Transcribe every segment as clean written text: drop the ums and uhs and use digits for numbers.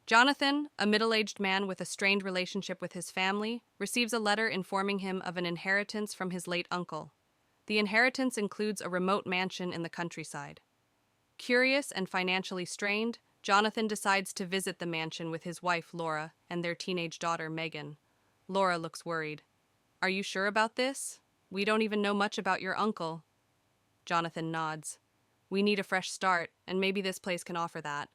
Jonathan, a middle-aged man with a strained relationship with his family, receives a letter informing him of an inheritance from his late uncle. The inheritance includes a remote mansion in the countryside. Curious and financially strained, Jonathan decides to visit the mansion with his wife, Laura, and their teenage daughter, Megan. Laura looks worried. "Are you sure about this? We don't even know much about your uncle." Jonathan nods. "We need a fresh start, and maybe this place can offer that."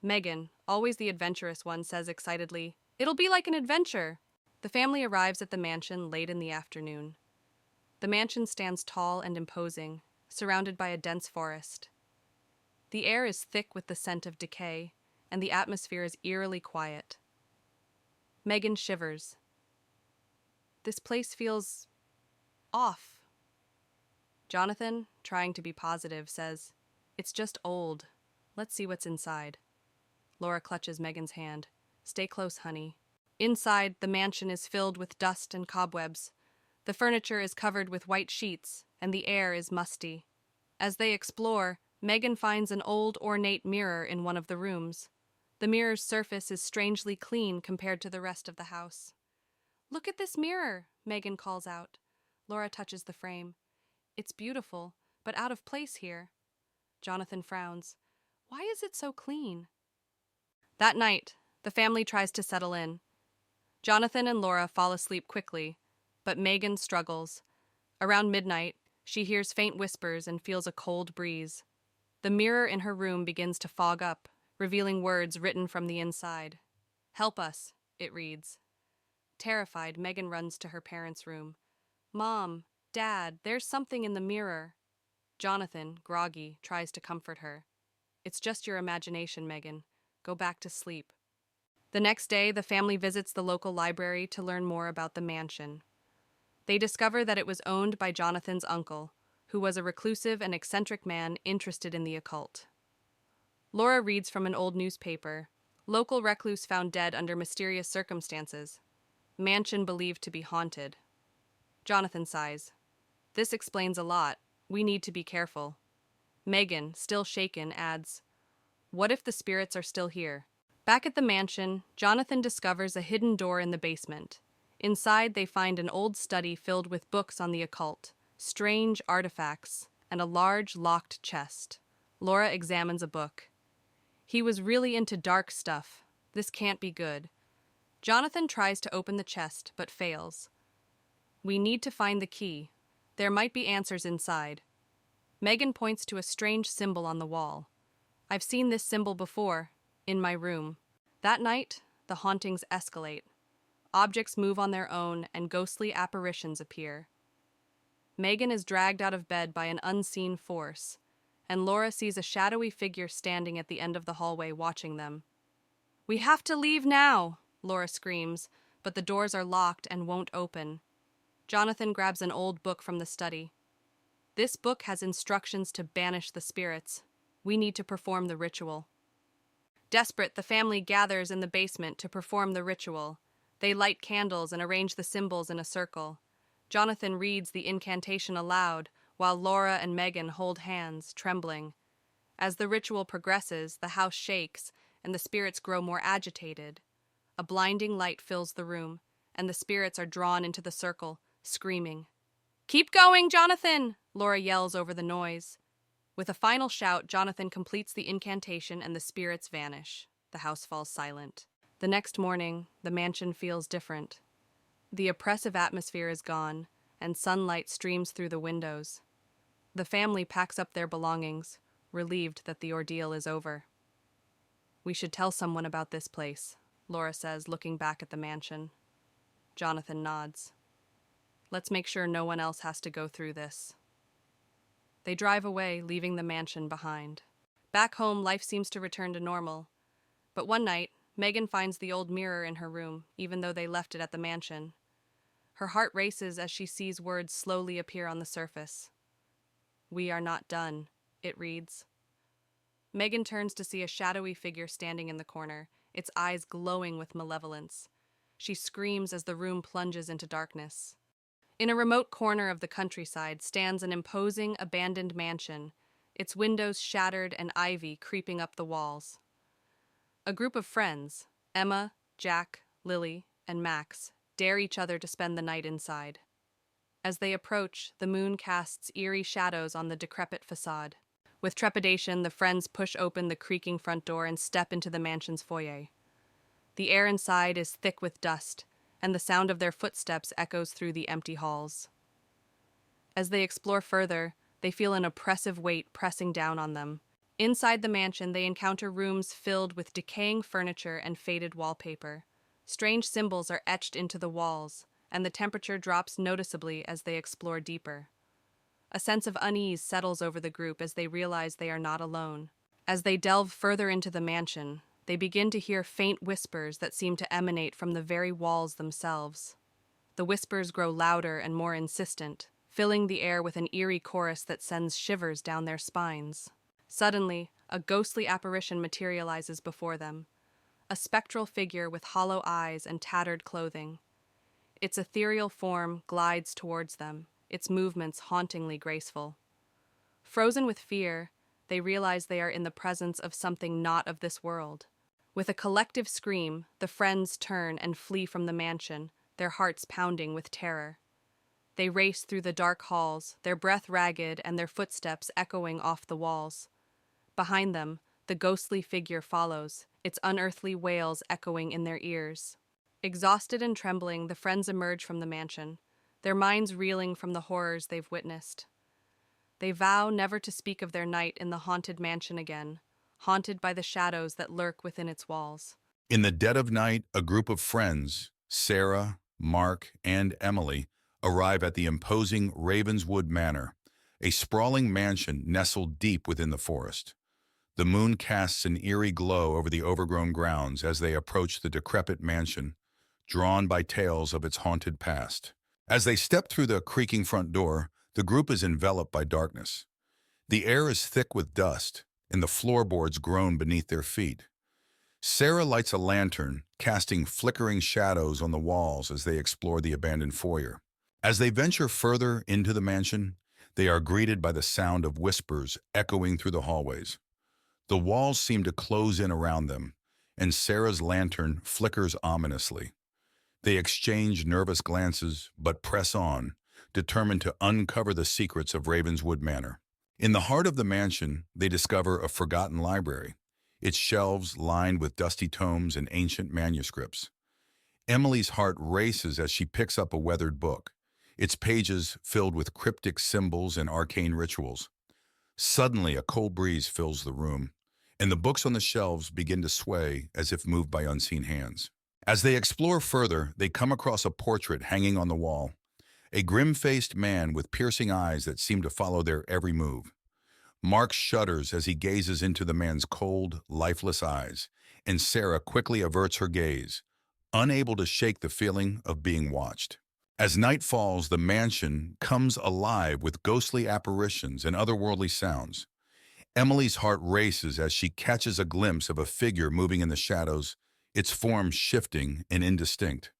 Megan, always the adventurous one, says excitedly, "It'll be like an adventure." The family arrives at the mansion late in the afternoon. The mansion stands tall and imposing, surrounded by a dense forest. The air is thick with the scent of decay, and the atmosphere is eerily quiet. Megan shivers. This place feels off. Jonathan, trying to be positive, says, "It's just old. Let's see what's inside." Laura clutches Megan's hand. "Stay close, honey." Inside, the mansion is filled with dust and cobwebs. The furniture is covered with white sheets, and the air is musty. As they explore, Megan finds an old, ornate mirror in one of the rooms. The mirror's surface is strangely clean compared to the rest of the house. "Look at this mirror," Megan calls out. Laura touches the frame. "It's beautiful, but out of place here." Jonathan frowns. "Why is it so clean?" That night, the family tries to settle in. Jonathan and Laura fall asleep quickly, but Megan struggles. Around midnight, she hears faint whispers and feels a cold breeze. The mirror in her room begins to fog up, revealing words written from the inside. "Help us," it reads. Terrified, Megan runs to her parents' room. "Mom, Dad, there's something in the mirror." Jonathan, groggy, tries to comfort her. "It's just your imagination, Megan. Go back to sleep." The next day, the family visits the local library to learn more about the mansion. They discover that it was owned by Jonathan's uncle, who was a reclusive and eccentric man interested in the occult. Laura reads from an old newspaper. Local recluse found dead under mysterious circumstances. Mansion believed to be haunted. Jonathan sighs. "This explains a lot. We need to be careful." Megan, still shaken, adds, "What if the spirits are still here?" Back at the mansion, Jonathan discovers a hidden door in the basement. Inside, they find an old study filled with books on the occult, strange artifacts, and a large, locked chest. Laura examines a book. "He was really into dark stuff. This can't be good." Jonathan tries to open the chest, but fails. "We need to find the key. There might be answers inside." Megan points to a strange symbol on the wall. "I've seen this symbol before, in my room." That night, the hauntings escalate. Objects move on their own, and ghostly apparitions appear. Megan is dragged out of bed by an unseen force, and Laura sees a shadowy figure standing at the end of the hallway watching them. "We have to leave now," Laura screams, but the doors are locked and won't open. Jonathan grabs an old book from the study. "This book has instructions to banish the spirits. We need to perform the ritual." Desperate, the family gathers in the basement to perform the ritual. They light candles and arrange the symbols in a circle. Jonathan reads the incantation aloud, while Laura and Megan hold hands, trembling. As the ritual progresses, the house shakes, and the spirits grow more agitated. A blinding light fills the room, and the spirits are drawn into the circle, screaming. "Keep going, Jonathan!" Laura yells over the noise. With a final shout, Jonathan completes the incantation and the spirits vanish. The house falls silent. The next morning, the mansion feels different. The oppressive atmosphere is gone, and sunlight streams through the windows. The family packs up their belongings, relieved that the ordeal is over. "We should tell someone about this place," Laura says, looking back at the mansion. Jonathan nods. "Let's make sure no one else has to go through this." They drive away, leaving the mansion behind. Back home, life seems to return to normal. But one night, Megan finds the old mirror in her room, even though they left it at the mansion. Her heart races as she sees words slowly appear on the surface. "We are not done," it reads. Megan turns to see a shadowy figure standing in the corner, its eyes glowing with malevolence. She screams as the room plunges into darkness. In a remote corner of the countryside stands an imposing, abandoned mansion, its windows shattered and ivy creeping up the walls. A group of friends, Emma, Jack, Lily, and Max, dare each other to spend the night inside. As they approach, the moon casts eerie shadows on the decrepit facade. With trepidation, the friends push open the creaking front door and step into the mansion's foyer. The air inside is thick with dust, and the sound of their footsteps echoes through the empty halls. As they explore further, they feel an oppressive weight pressing down on them. Inside the mansion, they encounter rooms filled with decaying furniture and faded wallpaper. Strange symbols are etched into the walls, and the temperature drops noticeably as they explore deeper. A sense of unease settles over the group as they realize they are not alone. As they delve further into the mansion, they begin to hear faint whispers that seem to emanate from the very walls themselves. The whispers grow louder and more insistent, filling the air with an eerie chorus that sends shivers down their spines. Suddenly, a ghostly apparition materializes before them, a spectral figure with hollow eyes and tattered clothing. Its ethereal form glides towards them, its movements hauntingly graceful. Frozen with fear, they realize they are in the presence of something not of this world. With a collective scream, the friends turn and flee from the mansion, their hearts pounding with terror. They race through the dark halls, their breath ragged and their footsteps echoing off the walls. Behind them, the ghostly figure follows, its unearthly wails echoing in their ears. Exhausted and trembling, the friends emerge from the mansion, their minds reeling from the horrors they've witnessed. They vow never to speak of their night in the haunted mansion again, haunted by the shadows that lurk within its walls. In the dead of night, a group of friends, Sarah, Mark, and Emily, arrive at the imposing Ravenswood Manor, a sprawling mansion nestled deep within the forest. The moon casts an eerie glow over the overgrown grounds as they approach the decrepit mansion, drawn by tales of its haunted past. As they step through the creaking front door, the group is enveloped by darkness. The air is thick with dust, and the floorboards groan beneath their feet. Sarah lights a lantern, casting flickering shadows on the walls as they explore the abandoned foyer. As they venture further into the mansion, they are greeted by the sound of whispers echoing through the hallways. The walls seem to close in around them, and Sarah's lantern flickers ominously. They exchange nervous glances, but press on, determined to uncover the secrets of Ravenswood Manor. In the heart of the mansion, they discover a forgotten library, its shelves lined with dusty tomes and ancient manuscripts. Emily's heart races as she picks up a weathered book, its pages filled with cryptic symbols and arcane rituals. Suddenly, a cold breeze fills the room, and the books on the shelves begin to sway as if moved by unseen hands. As they explore further, they come across a portrait hanging on the wall, a grim-faced man with piercing eyes that seem to follow their every move. Mark shudders as he gazes into the man's cold, lifeless eyes, and Sarah quickly averts her gaze, unable to shake the feeling of being watched. As night falls, the mansion comes alive with ghostly apparitions and otherworldly sounds. Emily's heart races as she catches a glimpse of a figure moving in the shadows, its form shifting and indistinct.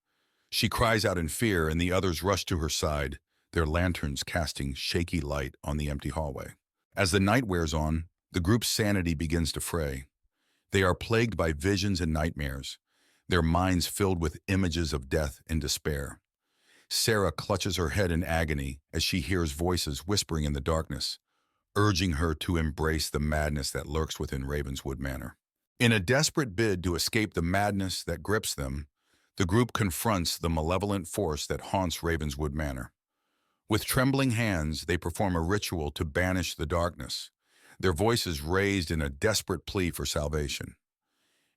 She cries out in fear, and the others rush to her side, their lanterns casting shaky light on the empty hallway. As the night wears on, the group's sanity begins to fray. They are plagued by visions and nightmares, their minds filled with images of death and despair. Sarah clutches her head in agony as she hears voices whispering in the darkness, urging her to embrace the madness that lurks within Ravenswood Manor. In a desperate bid to escape the madness that grips them, the group confronts the malevolent force that haunts Ravenswood Manor. With trembling hands, they perform a ritual to banish the darkness, their voices raised in a desperate plea for salvation.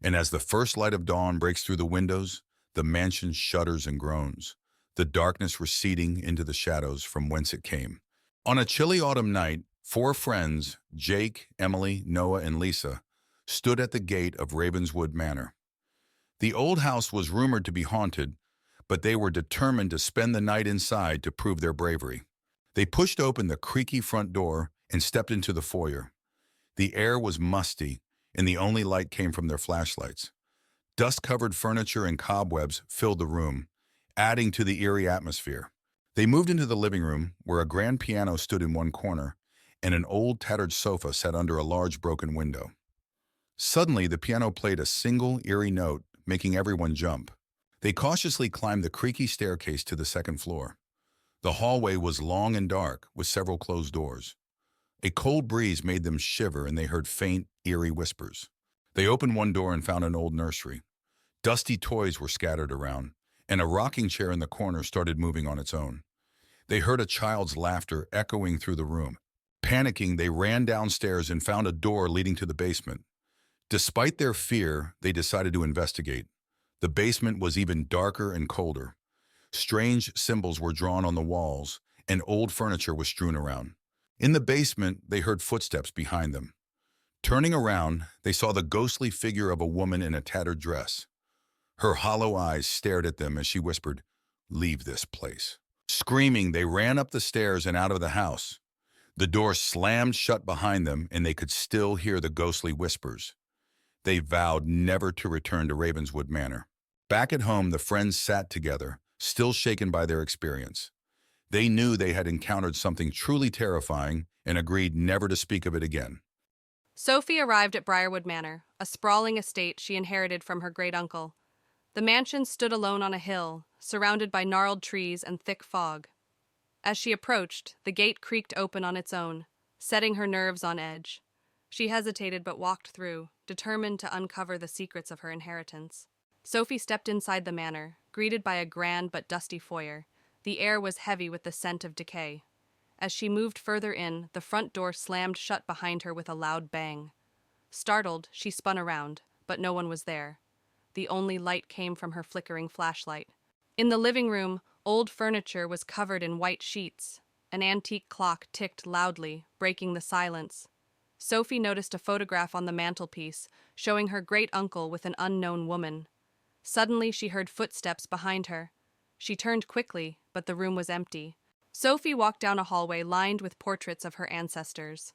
And as the first light of dawn breaks through the windows, the mansion shudders and groans, the darkness receding into the shadows from whence it came. On a chilly autumn night, 4 friends, Jake, Emily, Noah, and Lisa, stood at the gate of Ravenswood Manor. The old house was rumored to be haunted, but they were determined to spend the night inside to prove their bravery. They pushed open the creaky front door and stepped into the foyer. The air was musty, and the only light came from their flashlights. Dust-covered furniture and cobwebs filled the room, adding to the eerie atmosphere. They moved into the living room, where a grand piano stood in one corner, and an old tattered sofa sat under a large broken window. Suddenly, the piano played a single, eerie note, making everyone jump. They cautiously climbed the creaky staircase to the second floor. The hallway was long and dark, with several closed doors. A cold breeze made them shiver, and they heard faint, eerie whispers. They opened one door and found an old nursery. Dusty toys were scattered around, and a rocking chair in the corner started moving on its own. They heard a child's laughter echoing through the room. Panicking, they ran downstairs and found a door leading to the basement. Despite their fear, they decided to investigate. The basement was even darker and colder. Strange symbols were drawn on the walls, and old furniture was strewn around. In the basement, they heard footsteps behind them. Turning around, they saw the ghostly figure of a woman in a tattered dress. Her hollow eyes stared at them as she whispered, "Leave this place." Screaming, they ran up the stairs and out of the house. The door slammed shut behind them, and they could still hear the ghostly whispers. They vowed never to return to Ravenswood Manor. Back at home, the friends sat together, still shaken by their experience. They knew they had encountered something truly terrifying and agreed never to speak of it again. Sophie arrived at Briarwood Manor, a sprawling estate she inherited from her great-uncle. The mansion stood alone on a hill, surrounded by gnarled trees and thick fog. As she approached, the gate creaked open on its own, setting her nerves on edge. She hesitated but walked through, determined to uncover the secrets of her inheritance. Sophie stepped inside the manor, greeted by a grand but dusty foyer. The air was heavy with the scent of decay. As she moved further in, the front door slammed shut behind her with a loud bang. Startled, she spun around, but no one was there. The only light came from her flickering flashlight. In the living room, old furniture was covered in white sheets. An antique clock ticked loudly, breaking the silence. Sophie noticed a photograph on the mantelpiece, showing her great-uncle with an unknown woman. Suddenly, she heard footsteps behind her. She turned quickly, but the room was empty. Sophie walked down a hallway lined with portraits of her ancestors.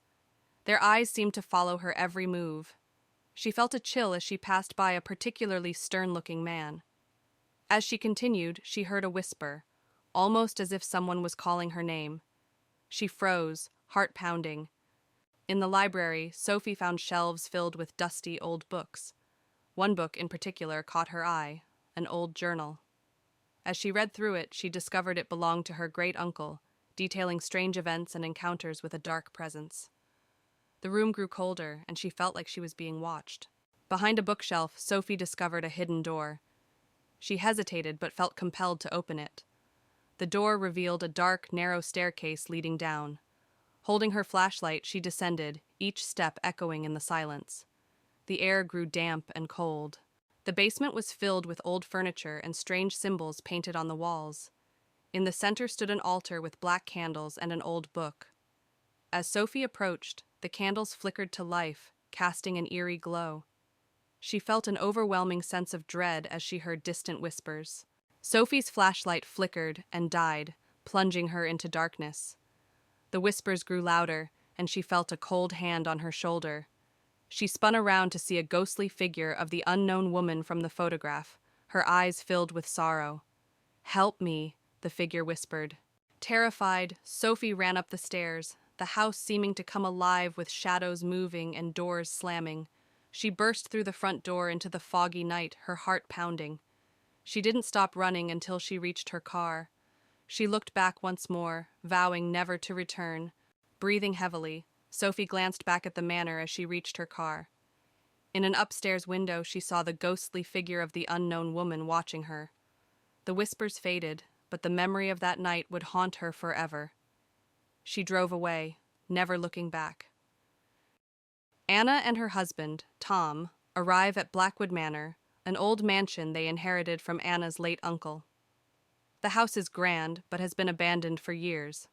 Their eyes seemed to follow her every move. She felt a chill as she passed by a particularly stern-looking man. As she continued, she heard a whisper, almost as if someone was calling her name. She froze, heart pounding. In the library, Sophie found shelves filled with dusty old books. One book in particular caught her eye, an old journal. As she read through it, she discovered it belonged to her great-uncle, detailing strange events and encounters with a dark presence. The room grew colder, and she felt like she was being watched. Behind a bookshelf, Sophie discovered a hidden door. She hesitated but felt compelled to open it. The door revealed a dark, narrow staircase leading down. Holding her flashlight, she descended, each step echoing in the silence. The air grew damp and cold. The basement was filled with old furniture and strange symbols painted on the walls. In the center stood an altar with black candles and an old book. As Sophie approached, the candles flickered to life, casting an eerie glow. She felt an overwhelming sense of dread as she heard distant whispers. Sophie's flashlight flickered and died, plunging her into darkness. The whispers grew louder, and she felt a cold hand on her shoulder. She spun around to see a ghostly figure of the unknown woman from the photograph, her eyes filled with sorrow. "Help me," the figure whispered. Terrified, Sophie ran up the stairs, the house seeming to come alive with shadows moving and doors slamming. She burst through the front door into the foggy night, her heart pounding. She didn't stop running until she reached her car. She looked back once more, vowing never to return. Breathing heavily, Sophie glanced back at the manor as she reached her car. In an upstairs window, she saw the ghostly figure of the unknown woman watching her. The whispers faded, but the memory of that night would haunt her forever. She drove away, never looking back. Anna and her husband, Tom, arrive at Blackwood Manor, an old mansion they inherited from Anna's late uncle. The house is grand, but has been abandoned for years.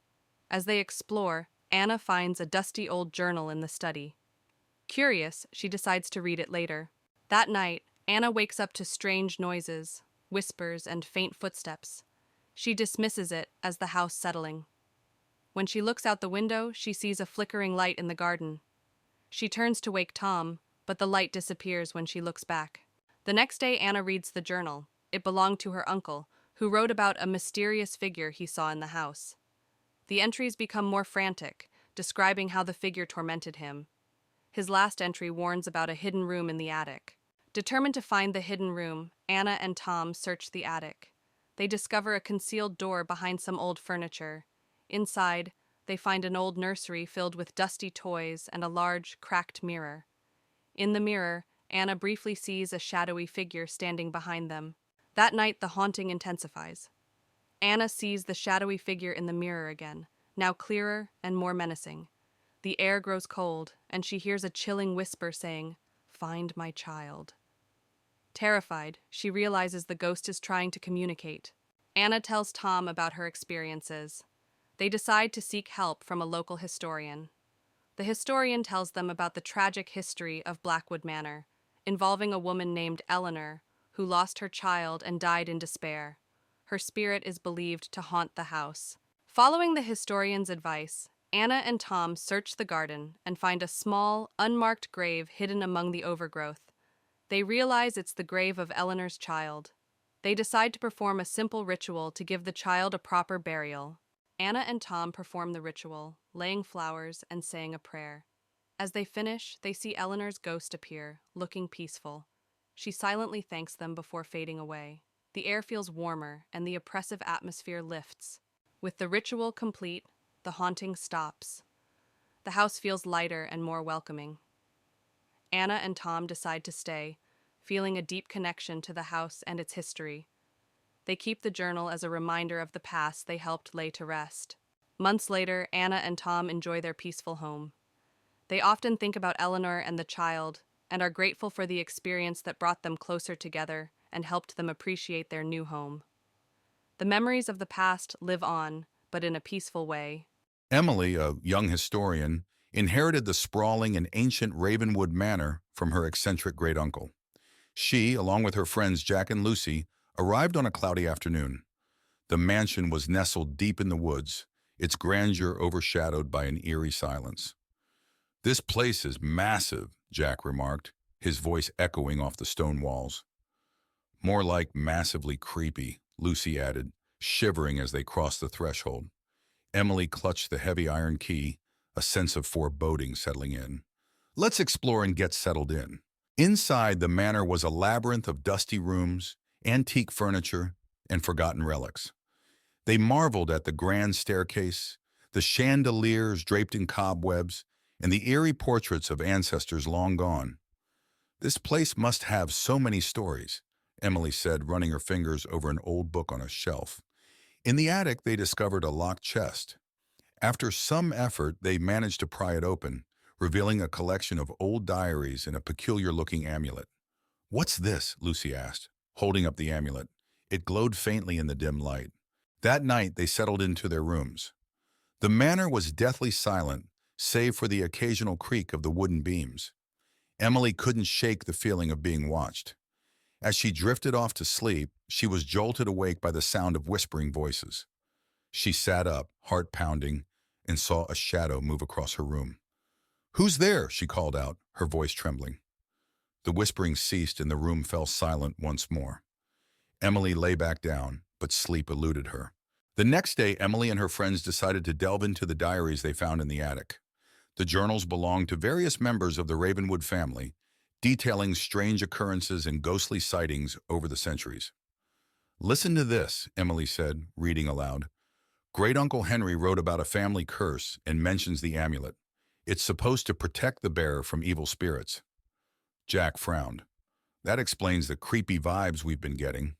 As they explore, Anna finds a dusty old journal in the study. Curious, she decides to read it later. That night, Anna wakes up to strange noises, whispers, and faint footsteps. She dismisses it as the house settling. When she looks out the window, she sees a flickering light in the garden. She turns to wake Tom, but the light disappears when she looks back. The next day, Anna reads the journal. It belonged to her uncle, who wrote about a mysterious figure he saw in the house. The entries become more frantic, describing how the figure tormented him. His last entry warns about a hidden room in the attic. Determined to find the hidden room, Anna and Tom search the attic. They discover a concealed door behind some old furniture. Inside, they find an old nursery filled with dusty toys and a large, cracked mirror. In the mirror, Anna briefly sees a shadowy figure standing behind them. That night, the haunting intensifies. Anna sees the shadowy figure in the mirror again, now clearer and more menacing. The air grows cold, and she hears a chilling whisper saying, "Find my child." Terrified, she realizes the ghost is trying to communicate. Anna tells Tom about her experiences. They decide to seek help from a local historian. The historian tells them about the tragic history of Blackwood Manor, involving a woman named Eleanor, who lost her child and died in despair. Her spirit is believed to haunt the house. Following the historian's advice, Anna and Tom search the garden and find a small, unmarked grave hidden among the overgrowth. They realize it's the grave of Eleanor's child. They decide to perform a simple ritual to give the child a proper burial. Anna and Tom perform the ritual, laying flowers and saying a prayer. As they finish, they see Eleanor's ghost appear, looking peaceful. She silently thanks them before fading away. The air feels warmer, and the oppressive atmosphere lifts. With the ritual complete, the haunting stops. The house feels lighter and more welcoming. Anna and Tom decide to stay, feeling a deep connection to the house and its history. They keep the journal as a reminder of the past they helped lay to rest. Months later, Anna and Tom enjoy their peaceful home. They often think about Eleanor and the child, and are grateful for the experience that brought them closer together and helped them appreciate their new home. The memories of the past live on, but in a peaceful way. Emily, a young historian, inherited the sprawling and ancient Ravenwood Manor from her eccentric great-uncle. She, along with her friends Jack and Lucy, arrived on a cloudy afternoon. The mansion was nestled deep in the woods, its grandeur overshadowed by an eerie silence. "This place is massive," Jack remarked, his voice echoing off the stone walls. "More like massively creepy," Lucy added, shivering as they crossed the threshold. Emily clutched the heavy iron key, a sense of foreboding settling in. "Let's explore and get settled in." Inside, the manor was a labyrinth of dusty rooms, antique furniture, and forgotten relics. They marveled at the grand staircase, the chandeliers draped in cobwebs, and the eerie portraits of ancestors long gone. "This place must have so many stories," Emily said, running her fingers over an old book on a shelf. In the attic, they discovered a locked chest. After some effort, they managed to pry it open, revealing a collection of old diaries and a peculiar-looking amulet. "What's this?" Lucy asked, holding up the amulet. It glowed faintly in the dim light. That night, they settled into their rooms. The manor was deathly silent, save for the occasional creak of the wooden beams. Emily couldn't shake the feeling of being watched. As she drifted off to sleep, she was jolted awake by the sound of whispering voices. She sat up, heart pounding, and saw a shadow move across her room. "Who's there?" she called out, her voice trembling. The whispering ceased and the room fell silent once more. Emily lay back down, but sleep eluded her. The next day, Emily and her friends decided to delve into the diaries they found in the attic. The journals belonged to various members of the Ravenwood family, detailing strange occurrences and ghostly sightings over the centuries. "Listen to this," Emily said, reading aloud. "Great-Uncle Henry wrote about a family curse and mentions the amulet. It's supposed to protect the bearer from evil spirits." Jack frowned. "That explains the creepy vibes we've been getting."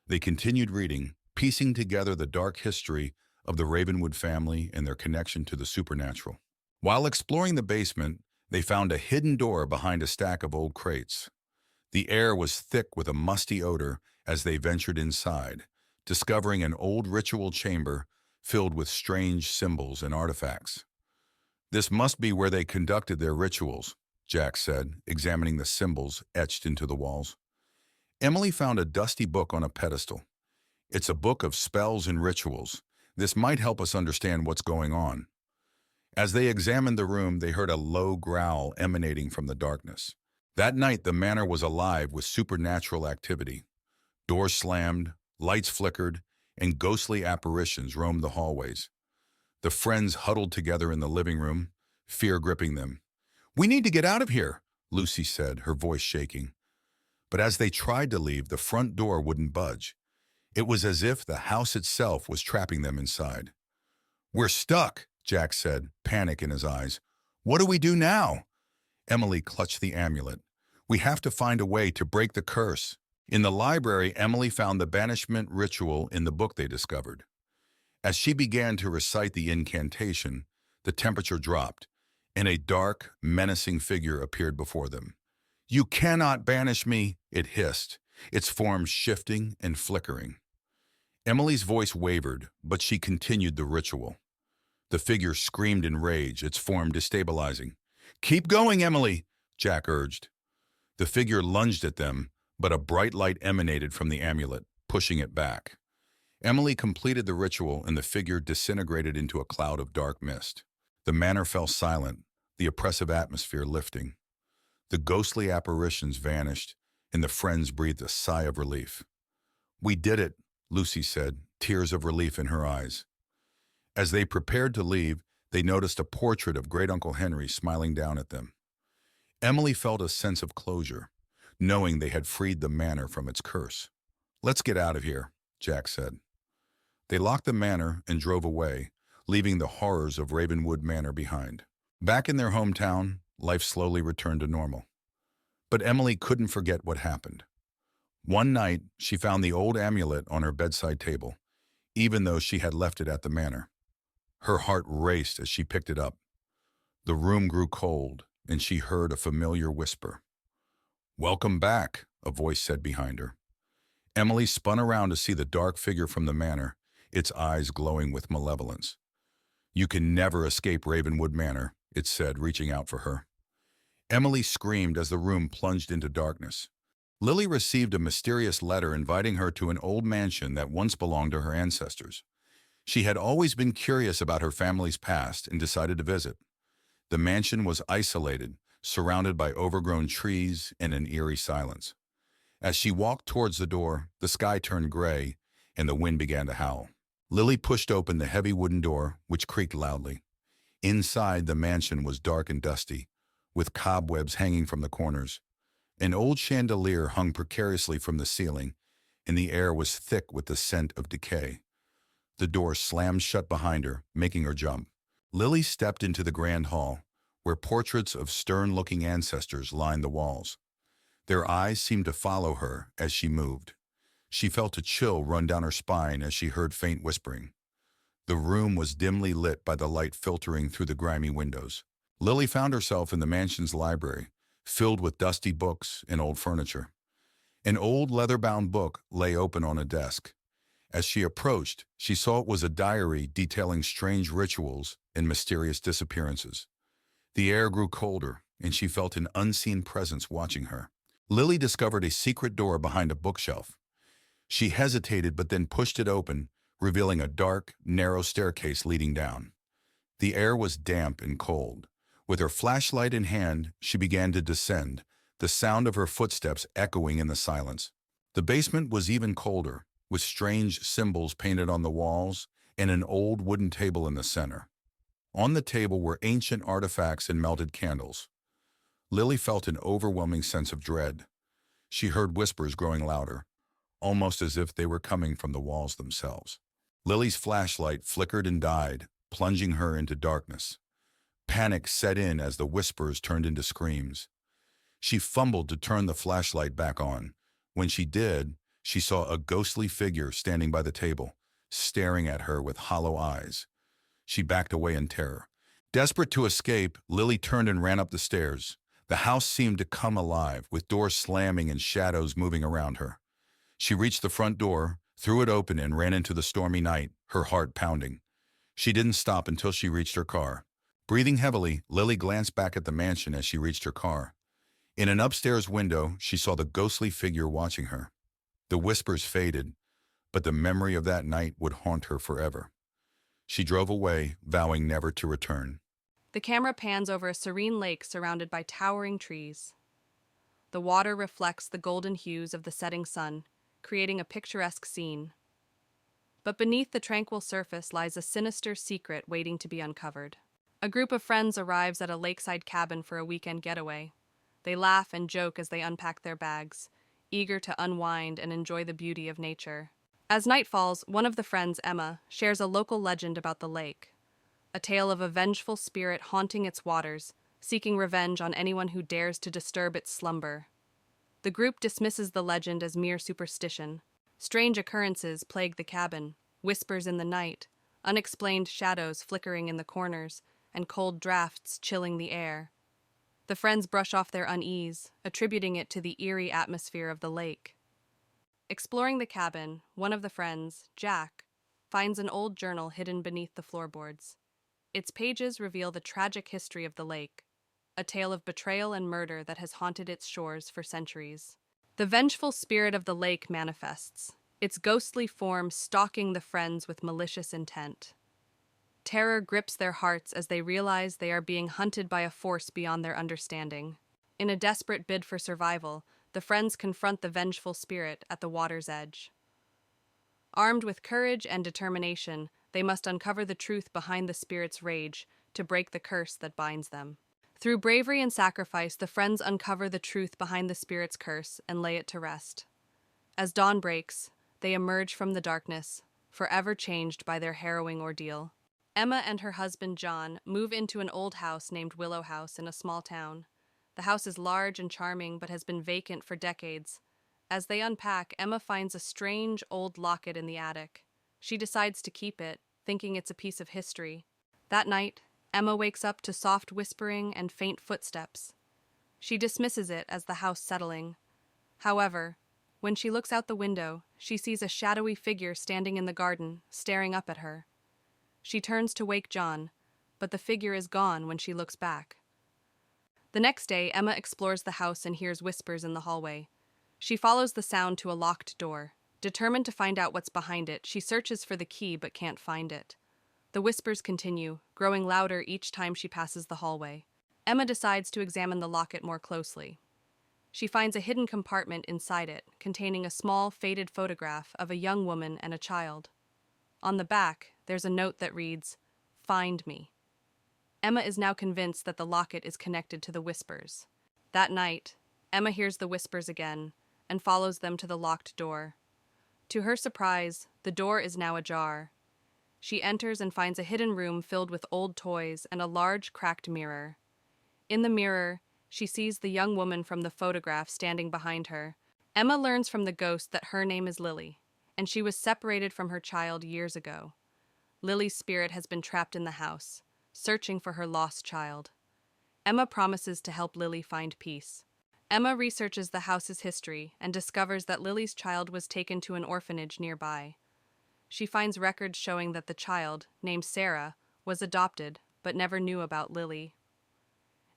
They continued reading, piecing together the dark history of the Ravenwood family and their connection to the supernatural. While exploring the basement, they found a hidden door behind a stack of old crates. The air was thick with a musty odor as they ventured inside, discovering an old ritual chamber filled with strange symbols and artifacts. "This must be where they conducted their rituals," Jack said, examining the symbols etched into the walls. Emily found a dusty book on a pedestal. "It's a book of spells and rituals. This might help us understand what's going on." As they examined the room, they heard a low growl emanating from the darkness. That night, the manor was alive with supernatural activity. Doors slammed, lights flickered, and ghostly apparitions roamed the hallways. The friends huddled together in the living room, fear gripping them. "We need to get out of here," Lucy said, her voice shaking. But as they tried to leave, the front door wouldn't budge. It was as if the house itself was trapping them inside. "We're stuck," Jack said, panic in his eyes. "What do we do now?" Emily clutched the amulet. "We have to find a way to break the curse." In the library, Emily found the banishment ritual in the book they discovered. As she began to recite the incantation, the temperature dropped, and a dark, menacing figure appeared before them. "You cannot banish me," it hissed, its form shifting and flickering. Emily's voice wavered, but she continued the ritual. The figure screamed in rage, its form destabilizing. "Keep going, Emily," Jack urged. The figure lunged at them, but a bright light emanated from the amulet, pushing it back. Emily completed the ritual and the figure disintegrated into a cloud of dark mist. The manor fell silent, the oppressive atmosphere lifting. The ghostly apparitions vanished, and the friends breathed a sigh of relief. "We did it," Lucy said, tears of relief in her eyes. As they prepared to leave, they noticed a portrait of Great-Uncle Henry smiling down at them. Emily felt a sense of closure, knowing they had freed the manor from its curse. "Let's get out of here," Jack said. They locked the manor and drove away, leaving the horrors of Ravenwood Manor behind. Back in their hometown, life slowly returned to normal. But Emily couldn't forget what happened. One night, she found the old amulet on her bedside table, even though she had left it at the manor. Her heart raced as she picked it up. The room grew cold, and she heard a familiar whisper. "Welcome back," a voice said behind her. Emily spun around to see the dark figure from the manor, its eyes glowing with malevolence. "You can never escape Ravenwood Manor," it said, reaching out for her. Emily screamed as the room plunged into darkness. Lily received a mysterious letter inviting her to an old mansion that once belonged to her ancestors. She had always been curious about her family's past and decided to visit. The mansion was isolated, surrounded by overgrown trees and an eerie silence. As she walked towards the door, the sky turned gray and the wind began to howl. Lily pushed open the heavy wooden door, which creaked loudly. Inside, the mansion was dark and dusty, with cobwebs hanging from the corners. An old chandelier hung precariously from the ceiling, and the air was thick with the scent of decay. The door slammed shut behind her, making her jump. Lily stepped into the grand hall, where portraits of stern-looking ancestors lined the walls. Their eyes seemed to follow her as she moved. She felt a chill run down her spine as she heard faint whispering. The room was dimly lit by the light filtering through the grimy windows. Lily found herself in the mansion's library, filled with dusty books and old furniture. An old leather-bound book lay open on a desk. As she approached, she saw it was a diary detailing strange rituals and mysterious disappearances. The air grew colder, and she felt an unseen presence watching her. Lily discovered a secret door behind a bookshelf. She hesitated but then pushed it open, revealing a dark, narrow staircase leading down. The air was damp and cold. With her flashlight in hand, she began to descend, the sound of her footsteps echoing in the silence. The basement was even colder, with strange symbols painted on the walls and an old wooden table in the center. On the table were ancient artifacts and melted candles. Lily felt an overwhelming sense of dread. She heard whispers growing louder, almost as if they were coming from the walls themselves. Lily's flashlight flickered and died, plunging her into darkness. Panic set in as the whispers turned into screams. She fumbled to turn the flashlight back on. When she did, she saw a ghostly figure standing by the table, staring at her with hollow eyes. She backed away in terror. Desperate to escape, Lily turned and ran up the stairs. The house seemed to come alive, with doors slamming and shadows moving around her. She reached the front door, threw it open, and ran into the stormy night, her heart pounding. She didn't stop until she reached her car. Breathing heavily, Lily glanced back at the mansion as she reached her car. In an upstairs window, she saw the ghostly figure watching her. The whispers faded, but the memory of that night would haunt her forever. She drove away, vowing never to return. The camera pans over a serene lake surrounded by towering trees. The water reflects the golden hues of the setting sun, creating a picturesque scene. But beneath the tranquil surface lies a sinister secret waiting to be uncovered. A group of friends arrives at a lakeside cabin for a weekend getaway. They laugh and joke as they unpack their bags, eager to unwind and enjoy the beauty of nature. As night falls, one of the friends, Emma, shares a local legend about the lake, a tale of a vengeful spirit haunting its waters, seeking revenge on anyone who dares to disturb its slumber. The group dismisses the legend as mere superstition. Strange occurrences plague the cabin, whispers in the night, unexplained shadows flickering in the corners, and cold drafts chilling the air. The friends brush off their unease, attributing it to the eerie atmosphere of the lake. Exploring the cabin, one of the friends, Jack, finds an old journal hidden beneath the floorboards. Its pages reveal the tragic history of the lake, a tale of betrayal and murder that has haunted its shores for centuries. The vengeful spirit of the lake manifests, its ghostly form stalking the friends with malicious intent. Terror grips their hearts as they realize they are being hunted by a force beyond their understanding. In a desperate bid for survival, the friends confront the vengeful spirit at the water's edge. Armed with courage and determination, they must uncover the truth behind the spirit's rage to break the curse that binds them. Through bravery and sacrifice, the friends uncover the truth behind the spirit's curse and lay it to rest. As dawn breaks, they emerge from the darkness, forever changed by their harrowing ordeal. Emma and her husband John move into an old house named Willow House in a small town. The house is large and charming but has been vacant for decades. As they unpack, Emma finds a strange old locket in the attic. She decides to keep it, thinking it's a piece of history. That night, Emma wakes up to soft whispering and faint footsteps. She dismisses it as the house settling. However, when she looks out the window, she sees a shadowy figure standing in the garden, staring up at her. She turns to wake John, but the figure is gone when she looks back. The next day, Emma explores the house and hears whispers in the hallway. She follows the sound to a locked door. Determined to find out what's behind it, she searches for the key but can't find it. The whispers continue, growing louder each time she passes the hallway. Emma decides to examine the locket more closely. She finds a hidden compartment inside it, containing a small, faded photograph of a young woman and a child. On the back, there's a note that reads, "Find me." Emma is now convinced that the locket is connected to the whispers. That night, Emma hears the whispers again and follows them to the locked door. To her surprise, the door is now ajar. She enters and finds a hidden room filled with old toys and a large, cracked mirror. In the mirror, she sees the young woman from the photograph standing behind her. Emma learns from the ghost that her name is Lily, and she was separated from her child years ago. Lily's spirit has been trapped in the house, searching for her lost child. Emma promises to help Lily find peace. Emma researches the house's history and discovers that Lily's child was taken to an orphanage nearby. She finds records showing that the child, named Sarah, was adopted but never knew about Lily.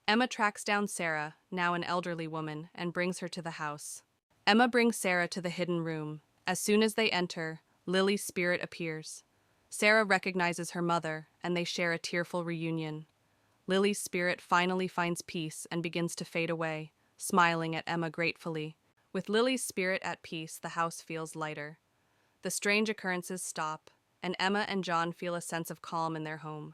Emma tracks down Sarah, now an elderly woman, and brings her to the house. Emma brings Sarah to the hidden room. As soon as they enter, Lily's spirit appears. Sarah recognizes her mother, and they share a tearful reunion. Lily's spirit finally finds peace and begins to fade away, smiling at Emma gratefully. With Lily's spirit at peace, the house feels lighter. The strange occurrences stop, and Emma and John feel a sense of calm in their home.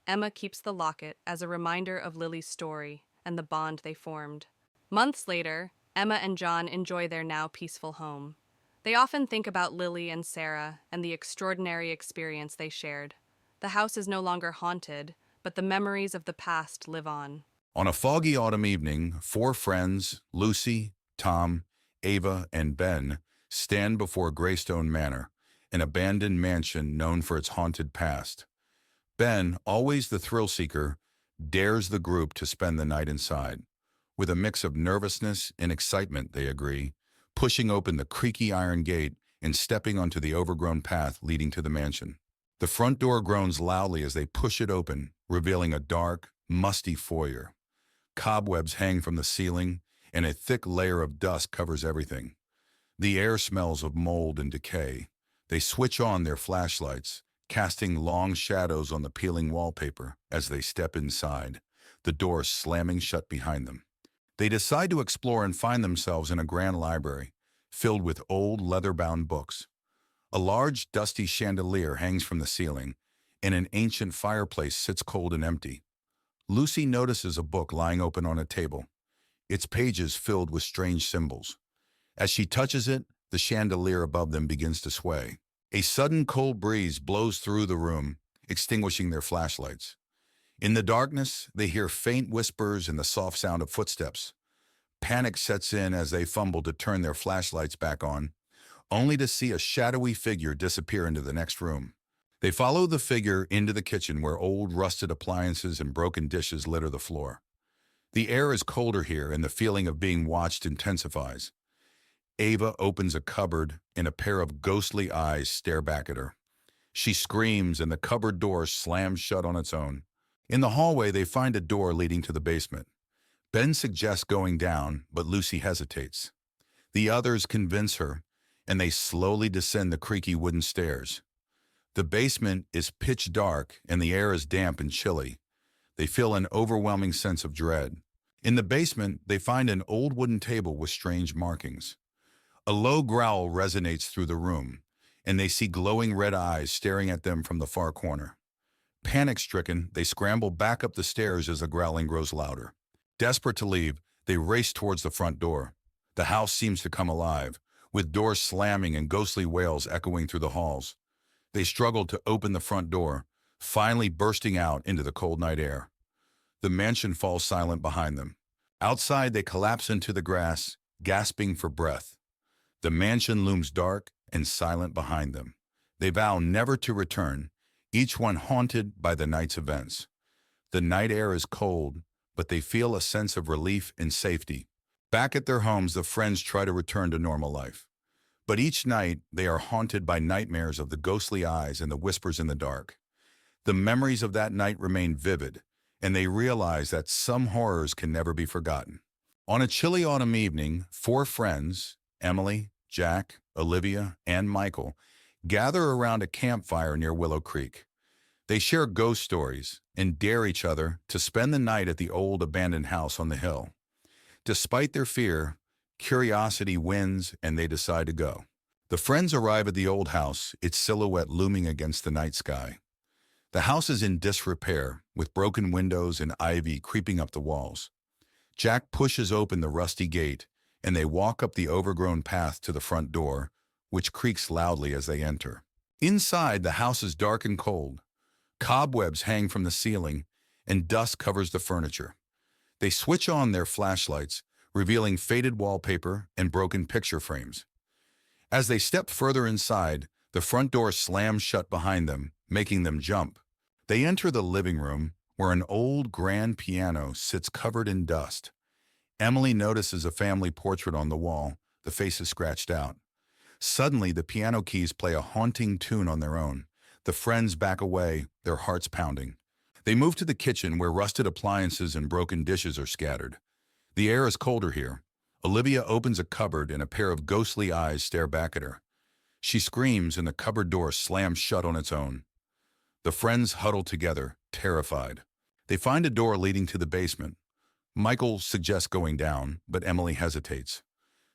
Emma keeps the locket as a reminder of Lily's story and the bond they formed. Months later, Emma and John enjoy their now peaceful home. They often think about Lily and Sarah and the extraordinary experience they shared. The house is no longer haunted, but the memories of the past live on. On a foggy autumn evening, four friends, Lucy, Tom, Ava, and Ben, stand before Greystone Manor, an abandoned mansion known for its haunted past. Ben, always the thrill-seeker, dares the group to spend the night inside. With a mix of nervousness and excitement, they agree, pushing open the creaky iron gate and stepping onto the overgrown path leading to the mansion. The front door groans loudly as they push it open, revealing a dark, musty foyer. Cobwebs hang from the ceiling, and a thick layer of dust covers everything. The air smells of mold and decay. They switch on their flashlights, casting long shadows on the peeling wallpaper as they step inside, the door slamming shut behind them. They decide to explore and find themselves in a grand library, filled with old leather-bound books. A large, dusty chandelier hangs from the ceiling, and an ancient fireplace sits cold and empty. Lucy notices a book lying open on a table, its pages filled with strange symbols. As she touches it, the chandelier above them begins to sway. A sudden cold breeze blows through the room, extinguishing their flashlights. In the darkness, they hear faint whispers and the soft sound of footsteps. Panic sets in as they fumble to turn their flashlights back on, only to see a shadowy figure disappear into the next room. They follow the figure into the kitchen where old rusted appliances and broken dishes litter the floor. The air is colder here and the feeling of being watched intensifies. Ava opens a cupboard and a pair of ghostly eyes stare back at her. She screams and the cupboard door slams shut on its own. In the hallway, they find a door leading to the basement. Ben suggests going down, but Lucy hesitates. The others convince her, and they slowly descend the creaky wooden stairs. The basement is pitch dark and the air is damp and chilly. They feel an overwhelming sense of dread. In the basement, they find an old wooden table with strange markings. A low growl resonates through the room, and they see glowing red eyes staring at them from the far corner. Panic-stricken, they scramble back up the stairs as the growling grows louder. Desperate to leave, they race towards the front door. The house seems to come alive, with doors slamming and ghostly wails echoing through the halls. They struggle to open the front door, finally bursting out into the cold night air. The mansion falls silent behind them. Outside, they collapse into the grass, gasping for breath. The mansion looms dark and silent behind them. They vow never to return, each one haunted by the night's events. The night air is cold, but they feel a sense of relief and safety. Back at their homes, the friends try to return to normal life. But each night, they are haunted by nightmares of the ghostly eyes and the whispers in the dark. The memories of that night remain vivid, and they realize that some horrors can never be forgotten. On a chilly autumn evening, 4 friends, Emily, Jack, Olivia, and Michael, gather around a campfire near Willow Creek. They share ghost stories and dare each other to spend the night at the old abandoned house on the hill. Despite their fear, curiosity wins and they decide to go. The friends arrive at the old house, its silhouette looming against the night sky. The house is in disrepair, with broken windows and ivy creeping up the walls. Jack pushes open the rusty gate, and they walk up the overgrown path to the front door, which creaks loudly as they enter. Inside, the house is dark and cold. Cobwebs hang from the ceiling, and dust covers the furniture. They switch on their flashlights, revealing faded wallpaper and broken picture frames. As they step further inside, the front door slams shut behind them, making them jump. They enter the living room, where an old grand piano sits covered in dust. Emily notices a family portrait on the wall, the face is scratched out. Suddenly, the piano keys play a haunting tune on their own. The friends back away, their hearts pounding. They move to the kitchen where rusted appliances and broken dishes are scattered. The air is colder here. Olivia opens a cupboard and a pair of ghostly eyes stare back at her. She screams and the cupboard door slams shut on its own. The friends huddle together, terrified. They find a door leading to the basement. Michael suggests going down, but Emily hesitates.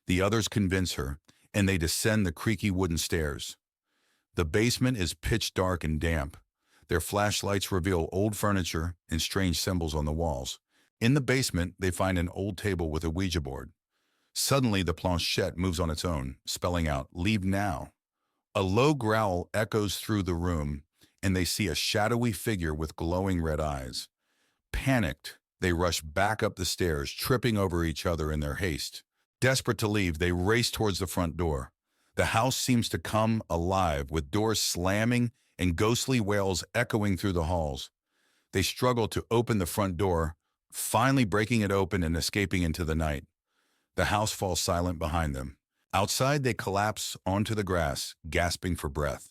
The others convince her, and they descend the creaky wooden stairs. The basement is pitch dark and damp. Their flashlights reveal old furniture and strange symbols on the walls. In the basement, they find an old table with a Ouija board. Suddenly, the planchette moves on its own, spelling out, "Leave now." A low growl echoes through the room, and they see a shadowy figure with glowing red eyes. Panicked, they rush back up the stairs, tripping over each other in their haste. Desperate to leave, they race towards the front door. The house seems to come alive, with doors slamming and ghostly wails echoing through the halls. They struggle to open the front door, finally breaking it open and escaping into the night. The house falls silent behind them. Outside, they collapse onto the grass, gasping for breath.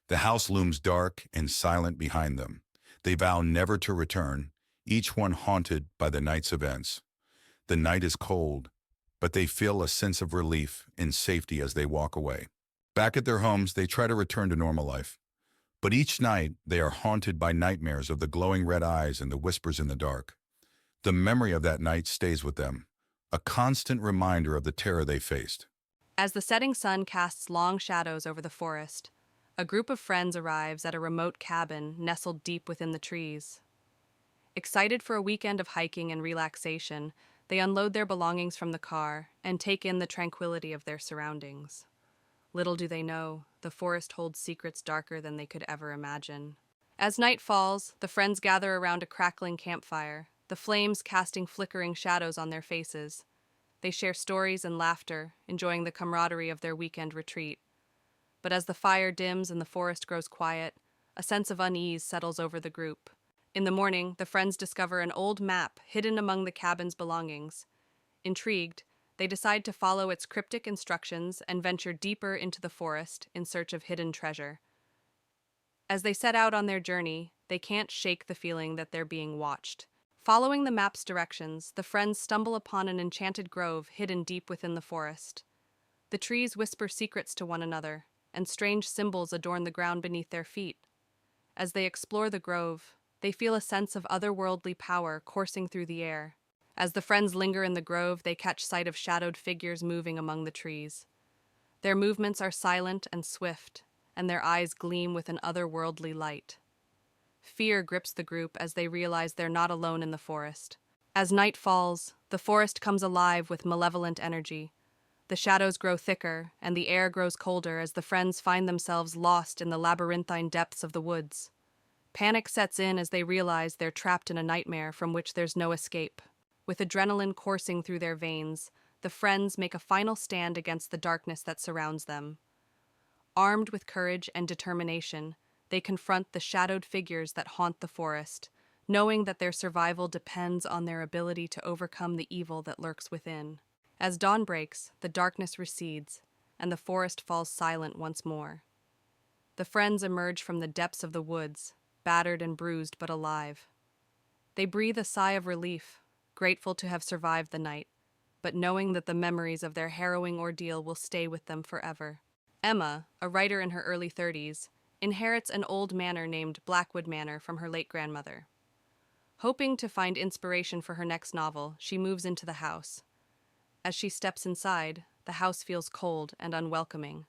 The house looms dark and silent behind them. They vow never to return, each one haunted by the night's events. The night is cold, but they feel a sense of relief and safety as they walk away. Back at their homes, they try to return to normal life. But each night, they are haunted by nightmares of the glowing red eyes and the whispers in the dark. The memory of that night stays with them, a constant reminder of the terror they faced. As the setting sun casts long shadows over the forest, A group of friends arrives at a remote cabin nestled deep within the trees. Excited for a weekend of hiking and relaxation, they unload their belongings from the car and take in the tranquility of their surroundings. Little do they know, the forest holds secrets darker than they could ever imagine. As night falls, the friends gather around a crackling campfire, the flames casting flickering shadows on their faces. They share stories and laughter, enjoying the camaraderie of their weekend retreat. But as the fire dims and the forest grows quiet, a sense of unease settles over the group. In the morning, the friends discover an old map hidden among the cabin's belongings. Intrigued, they decide to follow its cryptic instructions and venture deeper into the forest in search of hidden treasure. As they set out on their journey, they can't shake the feeling that they're being watched. Following the map's directions, the friends stumble upon an enchanted grove hidden deep within the forest. The trees whisper secrets to one another, and strange symbols adorn the ground beneath their feet. As they explore the grove, they feel a sense of otherworldly power coursing through the air. As the friends linger in the grove, they catch sight of shadowed figures moving among the trees. Their movements are silent and swift, and their eyes gleam with an otherworldly light. Fear grips the group as they realize they're not alone in the forest. As night falls, the forest comes alive with malevolent energy. The shadows grow thicker, and the air grows colder as the friends find themselves lost in the labyrinthine depths of the woods. Panic sets in as they realize they're trapped in a nightmare from which there's no escape. With adrenaline coursing through their veins, the friends make a final stand against the darkness that surrounds them. Armed with courage and determination, they confront the shadowed figures that haunt the forest, knowing that their survival depends on their ability to overcome the evil that lurks within. As dawn breaks, the darkness recedes, and the forest falls silent once more. The friends emerge from the depths of the woods, battered and bruised but alive. They breathe a sigh of relief, grateful to have survived the night, but knowing that the memories of their harrowing ordeal will stay with them forever. Emma, a writer in her early 30s, inherits an old manor named Blackwood Manor from her late grandmother. Hoping to find inspiration for her next novel, she moves into the house. As she steps inside, the house feels cold and unwelcoming.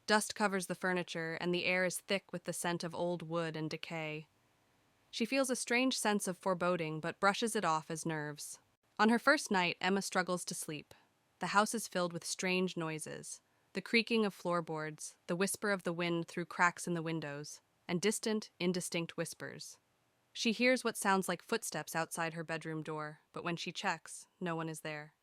Dust covers the furniture, and the air is thick with the scent of old wood and decay. She feels a strange sense of foreboding, but brushes it off as nerves. On her first night, Emma struggles to sleep. The house is filled with strange noises, the creaking of floorboards, the whisper of the wind through cracks in the windows, and distant, indistinct whispers. She hears what sounds like footsteps outside her bedroom door, but when she checks, no one is there.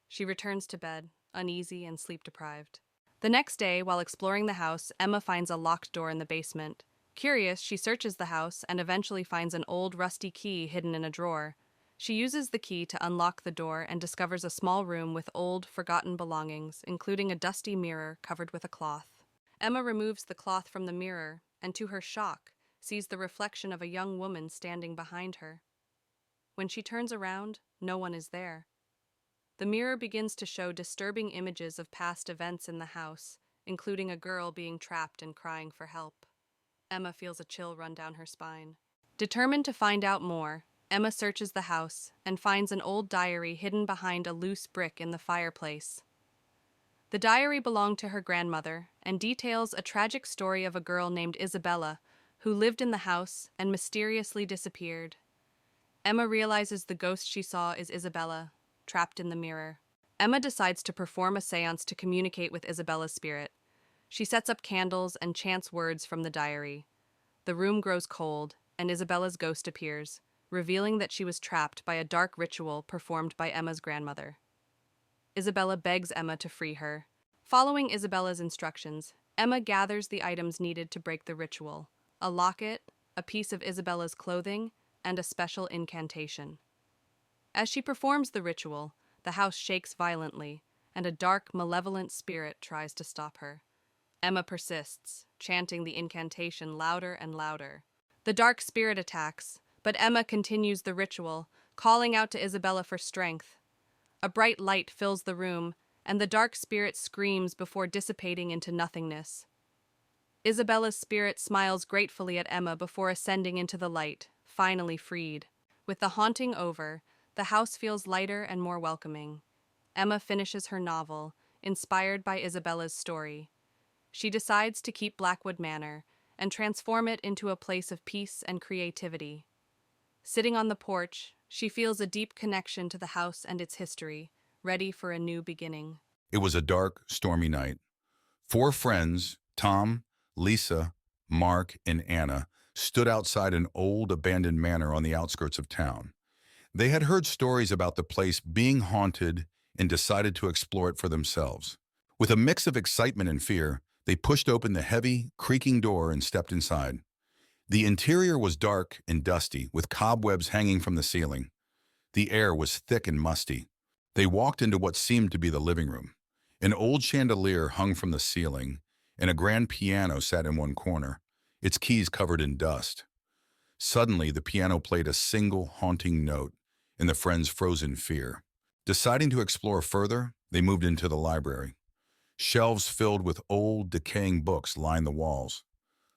She returns to bed, uneasy and sleep-deprived. The next day, while exploring the house, Emma finds a locked door in the basement. Curious, she searches the house and eventually finds an old rusty key hidden in a drawer. She uses the key to unlock the door and discovers a small room with old, forgotten belongings, including a dusty mirror covered with a cloth. Emma removes the cloth from the mirror and, to her shock, sees the reflection of a young woman standing behind her. When she turns around, no one is there. The mirror begins to show disturbing images of past events in the house, including a girl being trapped and crying for help. Emma feels a chill run down her spine. Determined to find out more, Emma searches the house and finds an old diary hidden behind a loose brick in the fireplace. The diary belonged to her grandmother and details a tragic story of a girl named Isabella who lived in the house and mysteriously disappeared. Emma realizes the ghost she saw is Isabella, trapped in the mirror. Emma decides to perform a seance to communicate with Isabella's spirit. She sets up candles and chants words from the diary. The room grows cold, and Isabella's ghost appears, revealing that she was trapped by a dark ritual performed by Emma's grandmother. Isabella begs Emma to free her. Following Isabella's instructions, Emma gathers the items needed to break the ritual: a locket, a piece of Isabella's clothing, and a special incantation. As she performs the ritual, the house shakes violently, and a dark, malevolent spirit tries to stop her. Emma persists, chanting the incantation louder and louder. The dark spirit attacks, but Emma continues the ritual, calling out to Isabella for strength. A bright light fills the room, and the dark spirit screams before dissipating into nothingness. Isabella's spirit smiles gratefully at Emma before ascending into the light, finally freed. With the haunting over, the house feels lighter and more welcoming. Emma finishes her novel, inspired by Isabella's story. she decides to keep Blackwood Manor and transform it into a place of peace and creativity. Sitting on the porch, she feels a deep connection to the house and its history, ready for a new beginning. It was a dark, stormy night. Four friends, Tom, Lisa, Mark, and Anna, stood outside an old, abandoned manor on the outskirts of town. They had heard stories about the place being haunted and decided to explore it for themselves. With a mix of excitement and fear, they pushed open the heavy, creaking door and stepped inside. The interior was dark and dusty, with cobwebs hanging from the ceiling. The air was thick and musty. They walked into what seemed to be the living room. An old chandelier hung from the ceiling, and a grand piano sat in one corner, its keys covered in dust. Suddenly, the piano played a single haunting note, and the friends froze in fear. Deciding to explore further, they moved into the library. Shelves filled with old, decaying books lined the walls.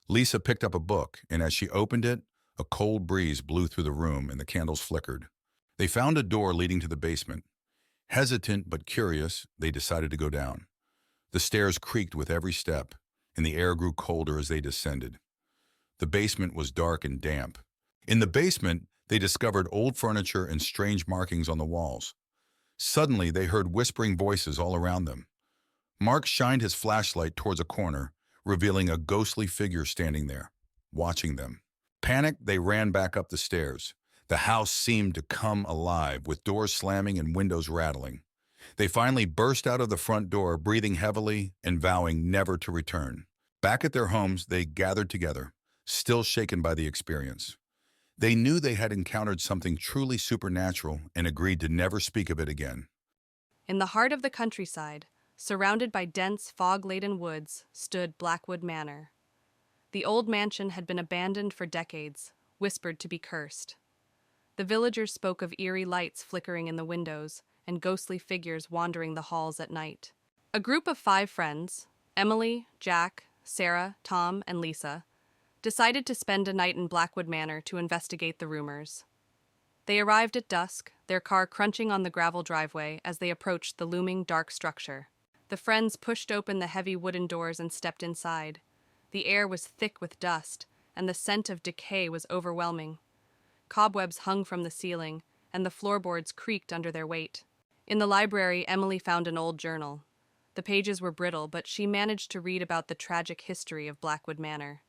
Lisa picked up a book, and as she opened it, a cold breeze blew through the room and the candles flickered. They found a door leading to the basement. Hesitant but curious, they decided to go down. The stairs creaked with every step, and the air grew colder as they descended. The basement was dark and damp. In the basement, they discovered old furniture and strange markings on the walls. Suddenly, they heard whispering voices all around them. Mark shined his flashlight towards a corner, revealing a ghostly figure standing there, watching them. Panicked, they ran back up the stairs. The house seemed to come alive, with doors slamming and windows rattling. They finally burst out of the front door, breathing heavily and vowing never to return. Back at their homes, they gathered together, still shaken by the experience. They knew they had encountered something truly supernatural and agreed to never speak of it again. In the heart of the countryside, surrounded by dense, fog-laden woods, stood Blackwood Manor. The old mansion had been abandoned for decades, whispered to be cursed. The villagers spoke of eerie lights flickering in the windows and ghostly figures wandering the halls at night. A group of 5 friends, Emily, Jack, Sarah, Tom, and Lisa, decided to spend a night in Blackwood Manor to investigate the rumors. They arrived at dusk, their car crunching on the gravel driveway as they approached the looming dark structure. The friends pushed open the heavy wooden doors and stepped inside. The air was thick with dust, and the scent of decay was overwhelming. Cobwebs hung from the ceiling, and the floorboards creaked under their weight. In the library, Emily found an old journal. The pages were brittle, but she managed to read about the tragic history of Blackwood Manor.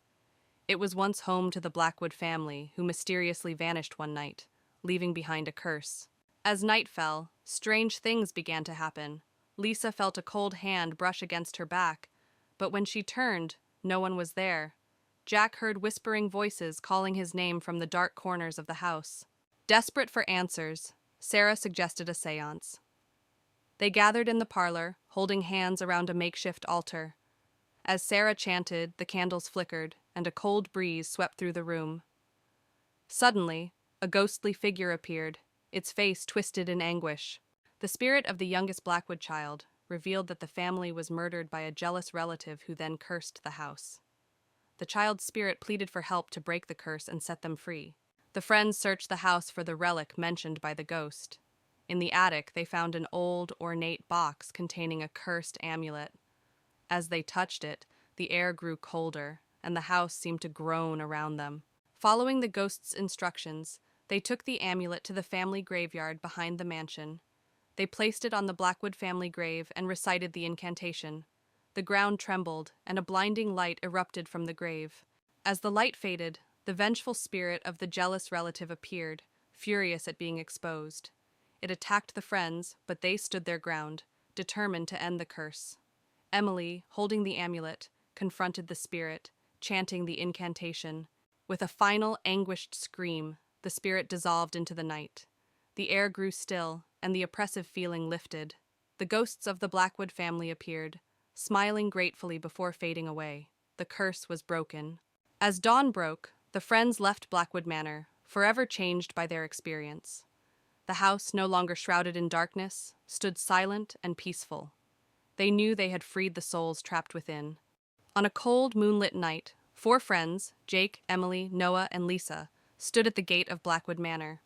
It was once home to the Blackwood family, who mysteriously vanished one night, leaving behind a curse. As night fell, strange things began to happen. Lisa felt a cold hand brush against her back, but when she turned, no one was there. Jack heard whispering voices calling his name from the dark corners of the house. Desperate for answers, Sarah suggested a seance. They gathered in the parlor, holding hands around a makeshift altar. As Sarah chanted, the candles flickered, and a cold breeze swept through the room. Suddenly, a ghostly figure appeared, its face twisted in anguish. The spirit of the youngest Blackwood child revealed that the family was murdered by a jealous relative who then cursed the house. The child's spirit pleaded for help to break the curse and set them free. The friends searched the house for the relic mentioned by the ghost. In the attic, they found an old, ornate box containing a cursed amulet. As they touched it, the air grew colder, and the house seemed to groan around them. Following the ghost's instructions, they took the amulet to the family graveyard behind the mansion. They placed it on the Blackwood family grave and recited the incantation. The ground trembled, and a blinding light erupted from the grave. As the light faded, the vengeful spirit of the jealous relative appeared, furious at being exposed. It attacked the friends, but they stood their ground, determined to end the curse. Emily, holding the amulet, confronted the spirit, chanting the incantation. With a final, anguished scream, the spirit dissolved into the night. The air grew still, and the oppressive feeling lifted. The ghosts of the Blackwood family appeared, smiling gratefully before fading away. The curse was broken. As dawn broke, the friends left Blackwood Manor, forever changed by their experience. The house, no longer shrouded in darkness, stood silent and peaceful. They knew they had freed the souls trapped within. On a cold, moonlit night, 4 friends, Jake, Emily, Noah, and Lisa, stood at the gate of Blackwood Manor.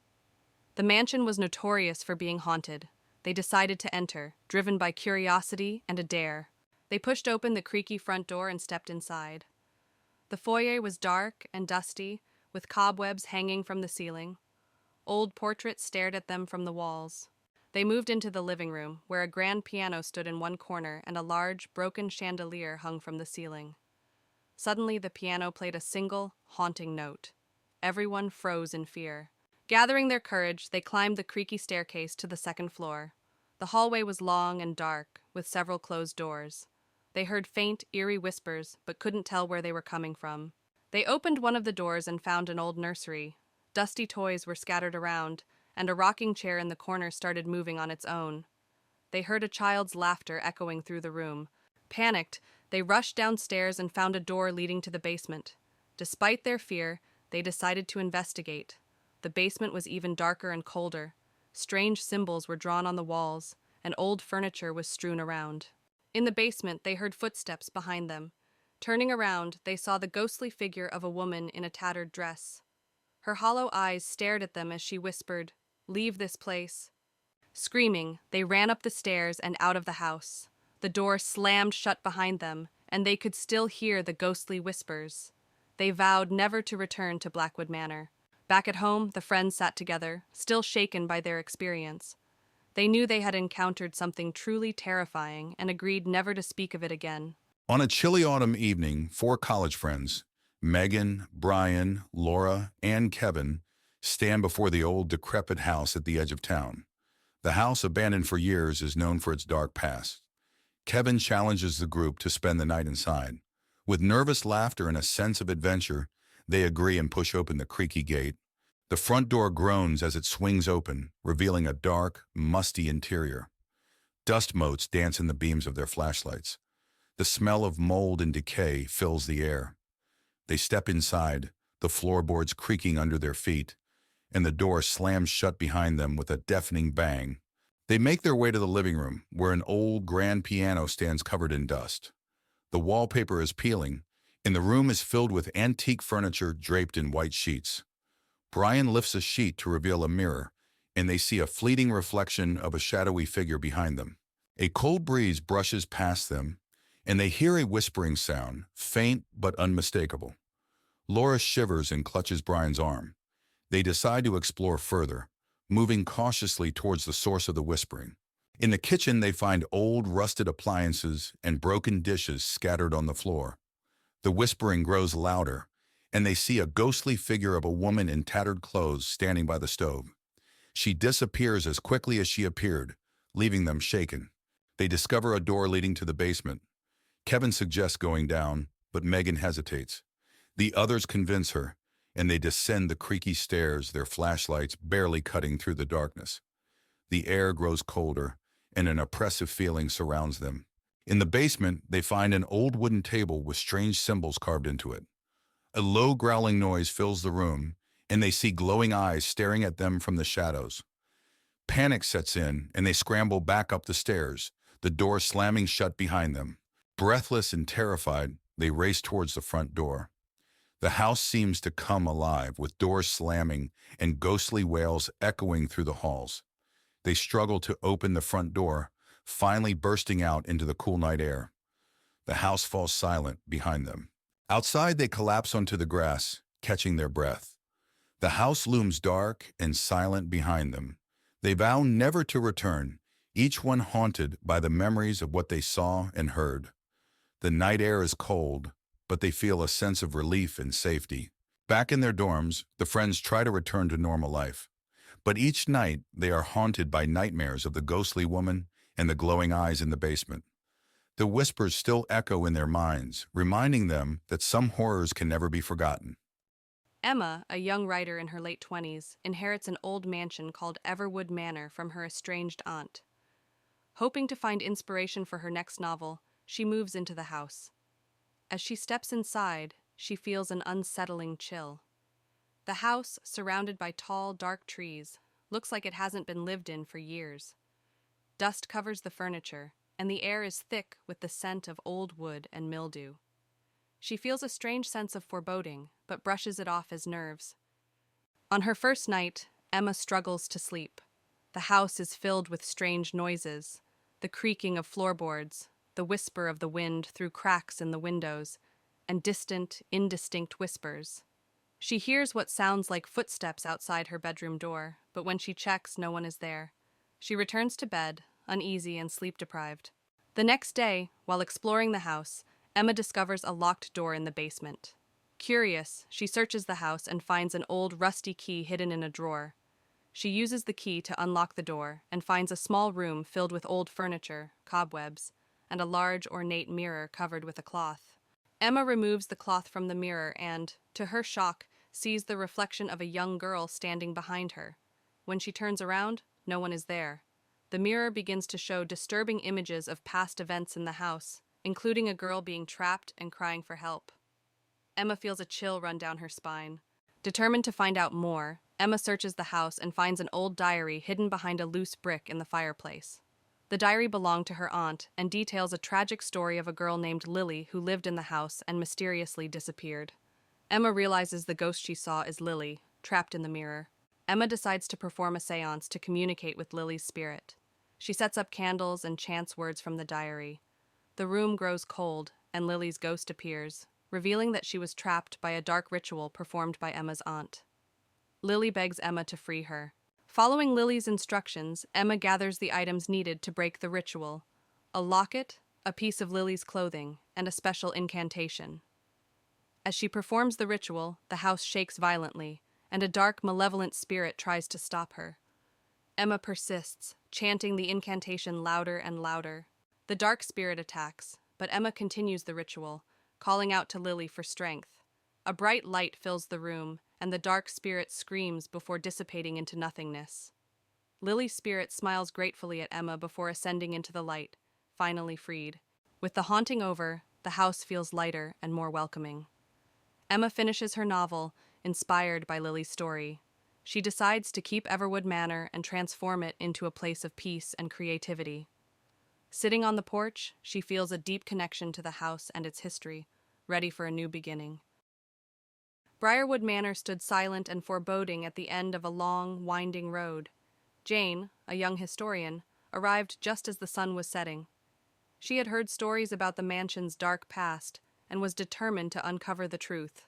The mansion was notorious for being haunted. They decided to enter, driven by curiosity and a dare. They pushed open the creaky front door and stepped inside. The foyer was dark and dusty, with cobwebs hanging from the ceiling. Old portraits stared at them from the walls. They moved into the living room, where a grand piano stood in one corner and a large, broken chandelier hung from the ceiling. Suddenly, the piano played a single, haunting note. Everyone froze in fear. Gathering their courage, they climbed the creaky staircase to the second floor. The hallway was long and dark, with several closed doors. They heard faint, eerie whispers, but couldn't tell where they were coming from. They opened one of the doors and found an old nursery. Dusty toys were scattered around, and a rocking chair in the corner started moving on its own. They heard a child's laughter echoing through the room. Panicked, they rushed downstairs and found a door leading to the basement. Despite their fear, they decided to investigate. The basement was even darker and colder. Strange symbols were drawn on the walls, and old furniture was strewn around. In the basement, they heard footsteps behind them. Turning around, they saw the ghostly figure of a woman in a tattered dress. Her hollow eyes stared at them as she whispered, "Leave this place." Screaming, they ran up the stairs and out of the house. The door slammed shut behind them, and they could still hear the ghostly whispers. They vowed never to return to Blackwood Manor. Back at home, the friends sat together, still shaken by their experience. They knew they had encountered something truly terrifying and agreed never to speak of it again. On a chilly autumn evening, 4 college friends, Megan, Brian, Laura, and Kevin, stand before the old decrepit house at the edge of town. The house, abandoned for years, is known for its dark past. Kevin challenges the group to spend the night inside. With nervous laughter and a sense of adventure, they agree and push open the creaky gate. The front door groans as it swings open, revealing a dark, musty interior. Dust motes dance in the beams of their flashlights. The smell of mold and decay fills the air. They step inside, the floorboards creaking under their feet, and the door slams shut behind them with a deafening bang. They make their way to the living room, where an old grand piano stands covered in dust. The wallpaper is peeling, and the room is filled with antique furniture draped in white sheets. Brian lifts a sheet to reveal a mirror, and they see a fleeting reflection of a shadowy figure behind them. A cold breeze brushes past them, and they hear a whispering sound, faint but unmistakable. Laura shivers and clutches Brian's arm. They decide to explore further, moving cautiously towards the source of the whispering. In the kitchen, they find old, rusted appliances and broken dishes scattered on the floor. The whispering grows louder, and they see a ghostly figure of a woman in tattered clothes standing by the stove. She disappears as quickly as she appeared, leaving them shaken. They discover a door leading to the basement. Kevin suggests going down, but Megan hesitates. The others convince her, and they descend the creaky stairs, their flashlights barely cutting through the darkness. The air grows colder, and an oppressive feeling surrounds them. In the basement, they find an old wooden table with strange symbols carved into it. A low growling noise fills the room, and they see glowing eyes staring at them from the shadows. Panic sets in, and they scramble back up the stairs, the door slamming shut behind them. Breathless and terrified, they race towards the front door. The house seems to come alive, with doors slamming and ghostly wails echoing through the halls. They struggle to open the front door, finally bursting out into the cool night air. The house falls silent behind them. Outside, they collapse onto the grass, catching their breath. The house looms dark and silent behind them. They vow never to return, each one haunted by the memories of what they saw and heard. The night air is cold, but they feel a sense of relief and safety. Back in their dorms, the friends try to return to normal life. But each night, they are haunted by nightmares of the ghostly woman and the glowing eyes in the basement. The whispers still echo in their minds, reminding them that some horrors can never be forgotten. Emma, a young writer in her late 20s, inherits an old mansion called Everwood Manor from her estranged aunt. Hoping to find inspiration for her next novel, she moves into the house. As she steps inside, she feels an unsettling chill. The house, surrounded by tall, dark trees, looks like it hasn't been lived in for years. Dust covers the furniture, and the air is thick with the scent of old wood and mildew. She feels a strange sense of foreboding, but brushes it off as nerves. On her first night, Emma struggles to sleep. The house is filled with strange noises, the creaking of floorboards, the whisper of the wind through cracks in the windows, and distant, indistinct whispers. She hears what sounds like footsteps outside her bedroom door, but when she checks, no one is there. She returns to bed, uneasy and sleep-deprived. The next day, while exploring the house, Emma discovers a locked door in the basement. Curious, she searches the house and finds an old rusty key hidden in a drawer. She uses the key to unlock the door and finds a small room filled with old furniture, cobwebs, and a large ornate mirror covered with a cloth. Emma removes the cloth from the mirror and, to her shock, sees the reflection of a young girl standing behind her. When she turns around, no one is there. The mirror begins to show disturbing images of past events in the house, including a girl being trapped and crying for help. Emma feels a chill run down her spine. Determined to find out more, Emma searches the house and finds an old diary hidden behind a loose brick in the fireplace. The diary belonged to her aunt and details a tragic story of a girl named Lily who lived in the house and mysteriously disappeared. Emma realizes the ghost she saw is Lily, trapped in the mirror. Emma decides to perform a seance to communicate with Lily's spirit. She sets up candles and chants words from the diary. The room grows cold, and Lily's ghost appears, revealing that she was trapped by a dark ritual performed by Emma's aunt. Lily begs Emma to free her. Following Lily's instructions, Emma gathers the items needed to break the ritual: a locket, a piece of Lily's clothing, and a special incantation. As she performs the ritual, the house shakes violently, and a dark, malevolent spirit tries to stop her. Emma persists, chanting the incantation louder and louder. The dark spirit attacks, but Emma continues the ritual, calling out to Lily for strength. A bright light fills the room, and the dark spirit screams before dissipating into nothingness. Lily's spirit smiles gratefully at Emma before ascending into the light, finally freed. With the haunting over, the house feels lighter and more welcoming. Emma finishes her novel, inspired by Lily's story. She decides to keep Everwood Manor and transform it into a place of peace and creativity. Sitting on the porch, she feels a deep connection to the house and its history, ready for a new beginning. Briarwood Manor stood silent and foreboding at the end of a long, winding road. Jane, a young historian, arrived just as the sun was setting. She had heard stories about the mansion's dark past and was determined to uncover the truth.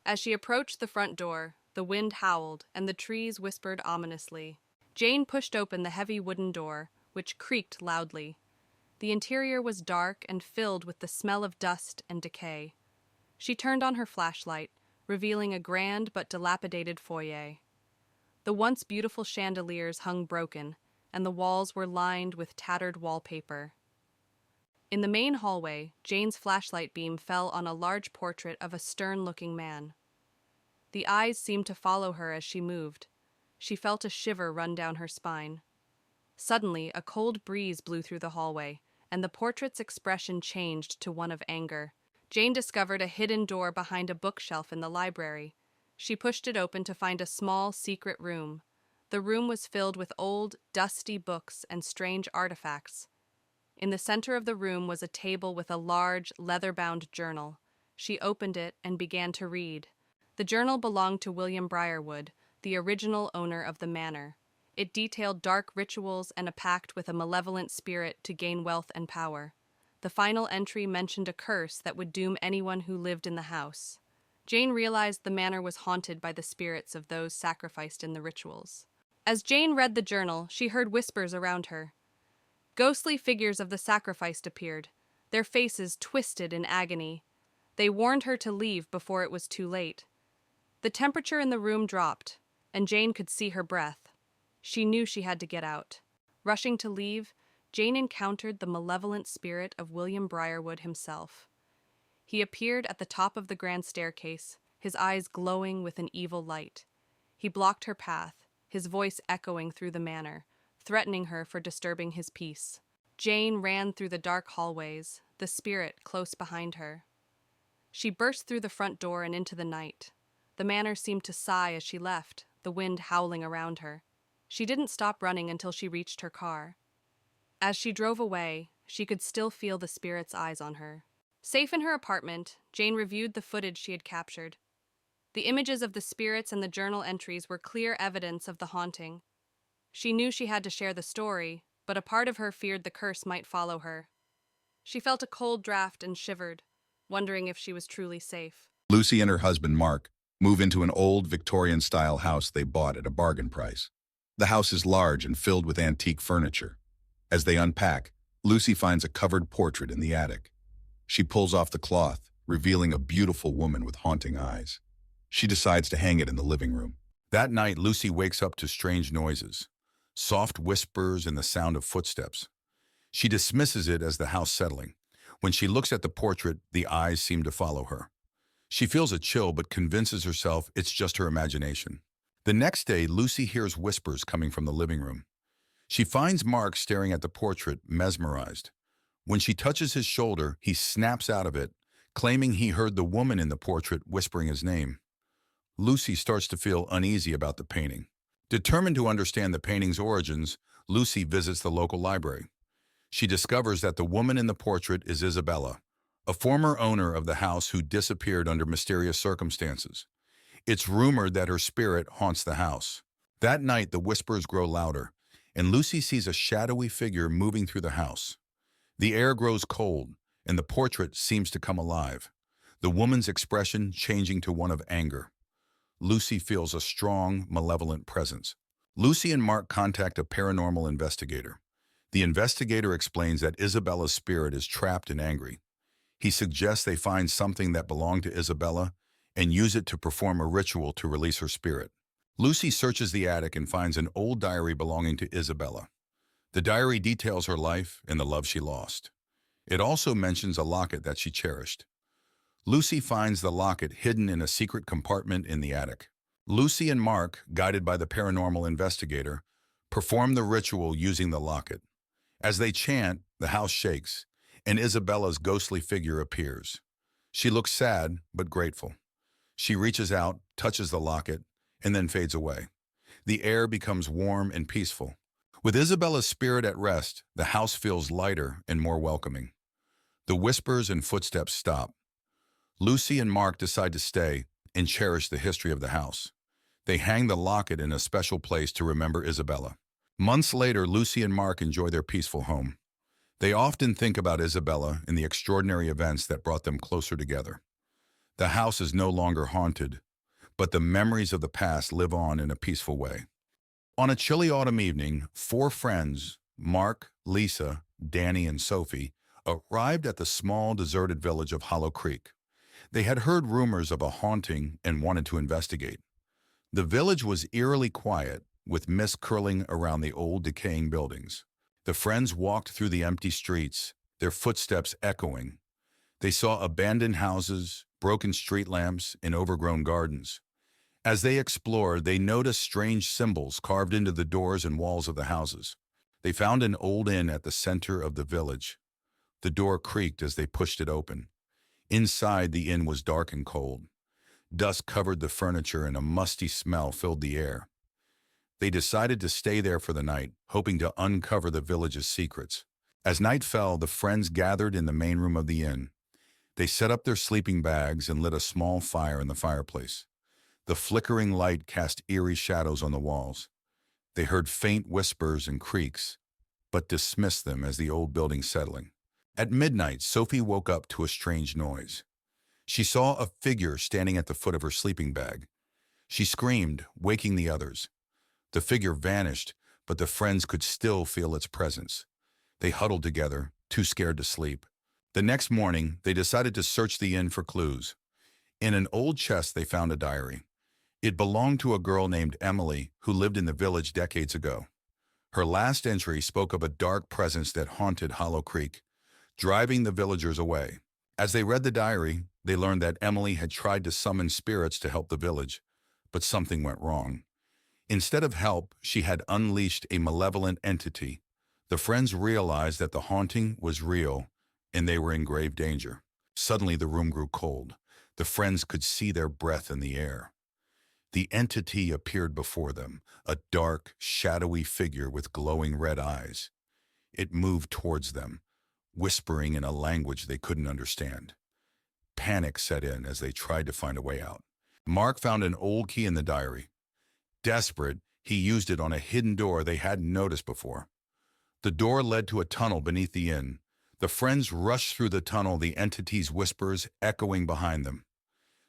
As she approached the front door, the wind howled and the trees whispered ominously. Jane pushed open the heavy wooden door, which creaked loudly. The interior was dark and filled with the smell of dust and decay. She turned on her flashlight, revealing a grand but dilapidated foyer. The once beautiful chandeliers hung broken, and the walls were lined with tattered wallpaper. In the main hallway, Jane's flashlight beam fell on a large portrait of a stern-looking man. The eyes seemed to follow her as she moved. She felt a shiver run down her spine. Suddenly, a cold breeze blew through the hallway, and the portrait's expression changed to one of anger. Jane discovered a hidden door behind a bookshelf in the library. She pushed it open to find a small, secret room. The room was filled with old, dusty books and strange artifacts. In the center of the room was a table with a large, leather-bound journal. She opened it and began to read. The journal belonged to William Briarwood, the original owner of the manor. It detailed dark rituals and a pact with a malevolent spirit to gain wealth and power. The final entry mentioned a curse that would doom anyone who lived in the house. Jane realized the manor was haunted by the spirits of those sacrificed in the rituals. As Jane read the journal, she heard whispers around her. Ghostly figures of the sacrificed appeared, their faces twisted in agony. They warned her to leave before it was too late. The temperature in the room dropped, and Jane could see her breath. She knew she had to get out. Rushing to leave, Jane encountered the malevolent spirit of William Briarwood himself. He appeared at the top of the grand staircase, his eyes glowing with an evil light. He blocked her path, his voice echoing through the manor, threatening her for disturbing his peace. Jane ran through the dark hallways, the spirit close behind her. She burst through the front door and into the night. The manor seemed to sigh as she left, the wind howling around her. She didn't stop running until she reached her car. As she drove away, she could still feel the spirit's eyes on her. Safe in her apartment, Jane reviewed the footage she had captured. The images of the spirits and the journal entries were clear evidence of the haunting. She knew she had to share the story, but a part of her feared the curse might follow her. She felt a cold draft and shivered, wondering if she was truly safe. Lucy and her husband, Mark, move into an old Victorian-style house they bought at a bargain price. The house is large and filled with antique furniture. As they unpack, Lucy finds a covered portrait in the attic. She pulls off the cloth, revealing a beautiful woman with haunting eyes. She decides to hang it in the living room. That night, Lucy wakes up to strange noises, soft whispers and the sound of footsteps. She dismisses it as the house settling. When she looks at the portrait, the eyes seem to follow her. She feels a chill but convinces herself it's just her imagination. The next day, Lucy hears whispers coming from the living room. She finds Mark staring at the portrait, mesmerized. When she touches his shoulder, he snaps out of it, claiming he heard the woman in the portrait whispering his name. Lucy starts to feel uneasy about the painting. Determined to understand the painting's origins, Lucy visits the local library. She discovers that the woman in the portrait is Isabella, a former owner of the house who disappeared under mysterious circumstances. It's rumored that her spirit haunts the house. That night, the whispers grow louder, and Lucy sees a shadowy figure moving through the house. The air grows cold, and the portrait seems to come alive, the woman's expression changing to one of anger. Lucy feels a strong, malevolent presence. Lucy and Mark contact a paranormal investigator. The investigator explains that Isabella's spirit is trapped and angry. He suggests they find something that belonged to Isabella and use it to perform a ritual to release her spirit. Lucy searches the attic and finds an old diary belonging to Isabella. The diary details her life and the love she lost. It also mentions a locket that she cherished. Lucy finds the locket hidden in a secret compartment in the attic. Lucy and Mark, guided by the paranormal investigator, perform the ritual using the locket. As they chant, the house shakes, and Isabella's ghostly figure appears. She looks sad, but grateful. She reaches out, touches the locket, and then fades away. The air becomes warm and peaceful. With Isabella's spirit at rest, the house feels lighter and more welcoming. The whispers and footsteps stop. Lucy and Mark decide to stay and cherish the history of the house. They hang the locket in a special place to remember Isabella. Months later, Lucy and Mark enjoy their peaceful home. They often think about Isabella and the extraordinary events that brought them closer together. The house is no longer haunted, but the memories of the past live on in a peaceful way. On a chilly autumn evening, 4 friends, Mark, Lisa, Danny, and Sophie, arrived at the small, deserted village of Hollow Creek. They had heard rumors of a haunting and wanted to investigate. The village was eerily quiet, with mist curling around the old, decaying buildings. The friends walked through the empty streets, their footsteps echoing. They saw abandoned houses, broken street lamps, and overgrown gardens. As they explored, they noticed strange symbols carved into the doors and walls of the houses. They found an old inn at the center of the village. The door creaked as they pushed it open. Inside, the inn was dark and cold. Dust covered the furniture and a musty smell filled the air. They decided to stay there for the night, hoping to uncover the village's secrets. As night fell, the friends gathered in the main room of the inn. They set up their sleeping bags and lit a small fire in the fireplace. The flickering light cast eerie shadows on the walls. They heard faint whispers and creaks, but dismissed them as the old building settling. At midnight, Sophie woke up to a strange noise. She saw a figure standing at the foot of her sleeping bag. She screamed, waking the others. The figure vanished, but the friends could still feel its presence. They huddled together, too scared to sleep. The next morning, they decided to search the inn for clues. In an old chest, they found a diary. It belonged to a girl named Emily who lived in the village decades ago. Her last entry spoke of a dark presence that haunted Hollow Creek, driving the villagers away. As they read the diary, they learned that Emily had tried to summon spirits to help the village, but something went wrong. Instead of help, she had unleashed a malevolent entity. The friends realized that the haunting was real, and they were in grave danger. Suddenly, the room grew cold. The friends could see their breath in the air. The entity appeared before them, a dark, shadowy figure with glowing red eyes. It moved towards them, whispering in a language they couldn't understand. Panic set in as they tried to find a way out. Mark found an old key in the diary. Desperate, he used it on a hidden door they hadn't noticed before. The door led to a tunnel beneath the inn. The friends rushed through the tunnel, the entity's whispers echoing behind them.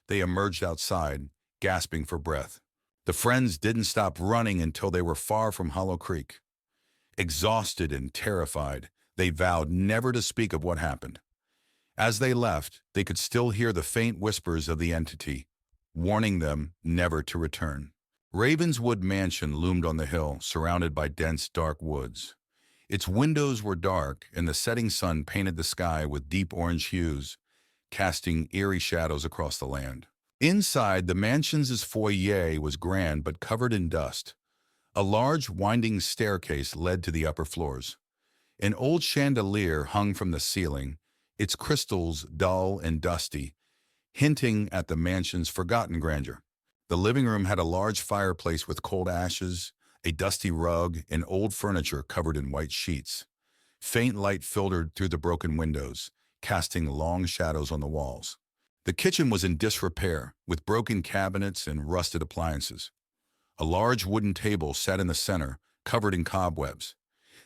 They emerged outside, gasping for breath. The friends didn't stop running until they were far from Hollow Creek. Exhausted and terrified, they vowed never to speak of what happened. As they left, they could still hear the faint whispers of the entity, warning them never to return. Ravenswood Mansion loomed on the hill, surrounded by dense, dark woods. Its windows were dark, and the setting sun painted the sky with deep orange hues, casting eerie shadows across the land. Inside, the mansion's foyer was grand but covered in dust. A large, winding staircase led to the upper floors. An old chandelier hung from the ceiling, its crystals dull and dusty, hinting at the mansion's forgotten grandeur. The living room had a large fireplace with cold ashes, a dusty rug, and old furniture covered in white sheets. Faint light filtered through the broken windows, casting long shadows on the walls. The kitchen was in disrepair, with broken cabinets and rusted appliances. A large wooden table sat in the center, covered in cobwebs.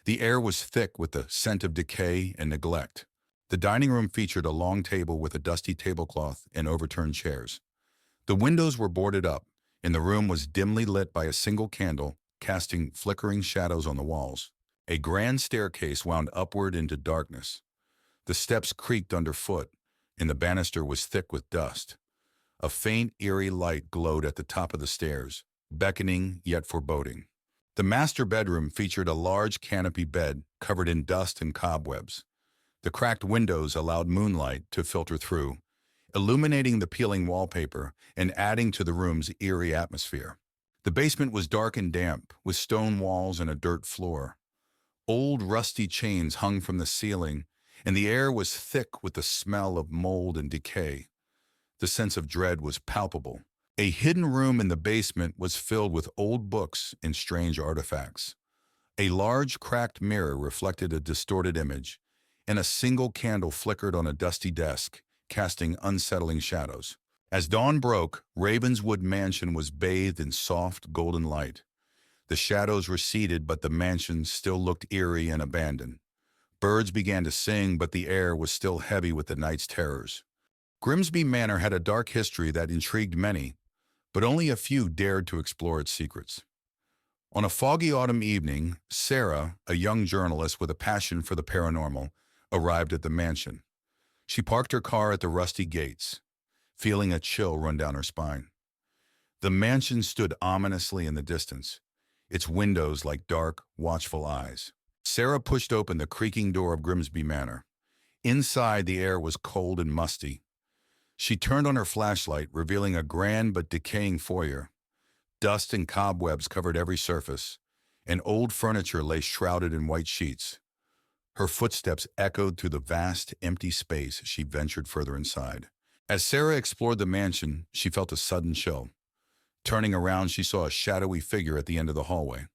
The air was thick with the scent of decay and neglect. The dining room featured a long table with a dusty tablecloth and overturned chairs. The windows were boarded up, and the room was dimly lit by a single candle, casting flickering shadows on the walls. A grand staircase wound upward into darkness. The steps creaked underfoot, and the banister was thick with dust. A faint, eerie light glowed at the top of the stairs, beckoning yet foreboding. The master bedroom featured a large canopy bed covered in dust and cobwebs. The cracked windows allowed moonlight to filter through, illuminating the peeling wallpaper and adding to the room's eerie atmosphere. The basement was dark and damp, with stone walls and a dirt floor. Old rusty chains hung from the ceiling, and the air was thick with the smell of mold and decay. The sense of dread was palpable. A hidden room in the basement was filled with old books and strange artifacts. A large, cracked mirror reflected a distorted image, and a single candle flickered on a dusty desk, casting unsettling shadows. As dawn broke, Ravenswood Mansion was bathed in soft, golden light. The shadows receded, but the mansion still looked eerie and abandoned. Birds began to sing, but the air was still heavy with the night's terrors. Grimsby Manor had a dark history that intrigued many, but only a few dared to explore its secrets. On a foggy autumn evening, Sarah, a young journalist with a passion for the paranormal, arrived at the mansion. She parked her car at the rusty gates, feeling a chill run down her spine. The mansion stood ominously in the distance, its windows like dark, watchful eyes. Sarah pushed open the creaking door of Grimsby Manor. Inside, the air was cold and musty. She turned on her flashlight, revealing a grand but decaying foyer. Dust and cobwebs covered every surface, and old furniture lay shrouded in white sheets. Her footsteps echoed through the vast, empty space as she ventured further inside. As Sarah explored the mansion, she felt a sudden chill. Turning around, she saw a shadowy figure at the end of the hallway.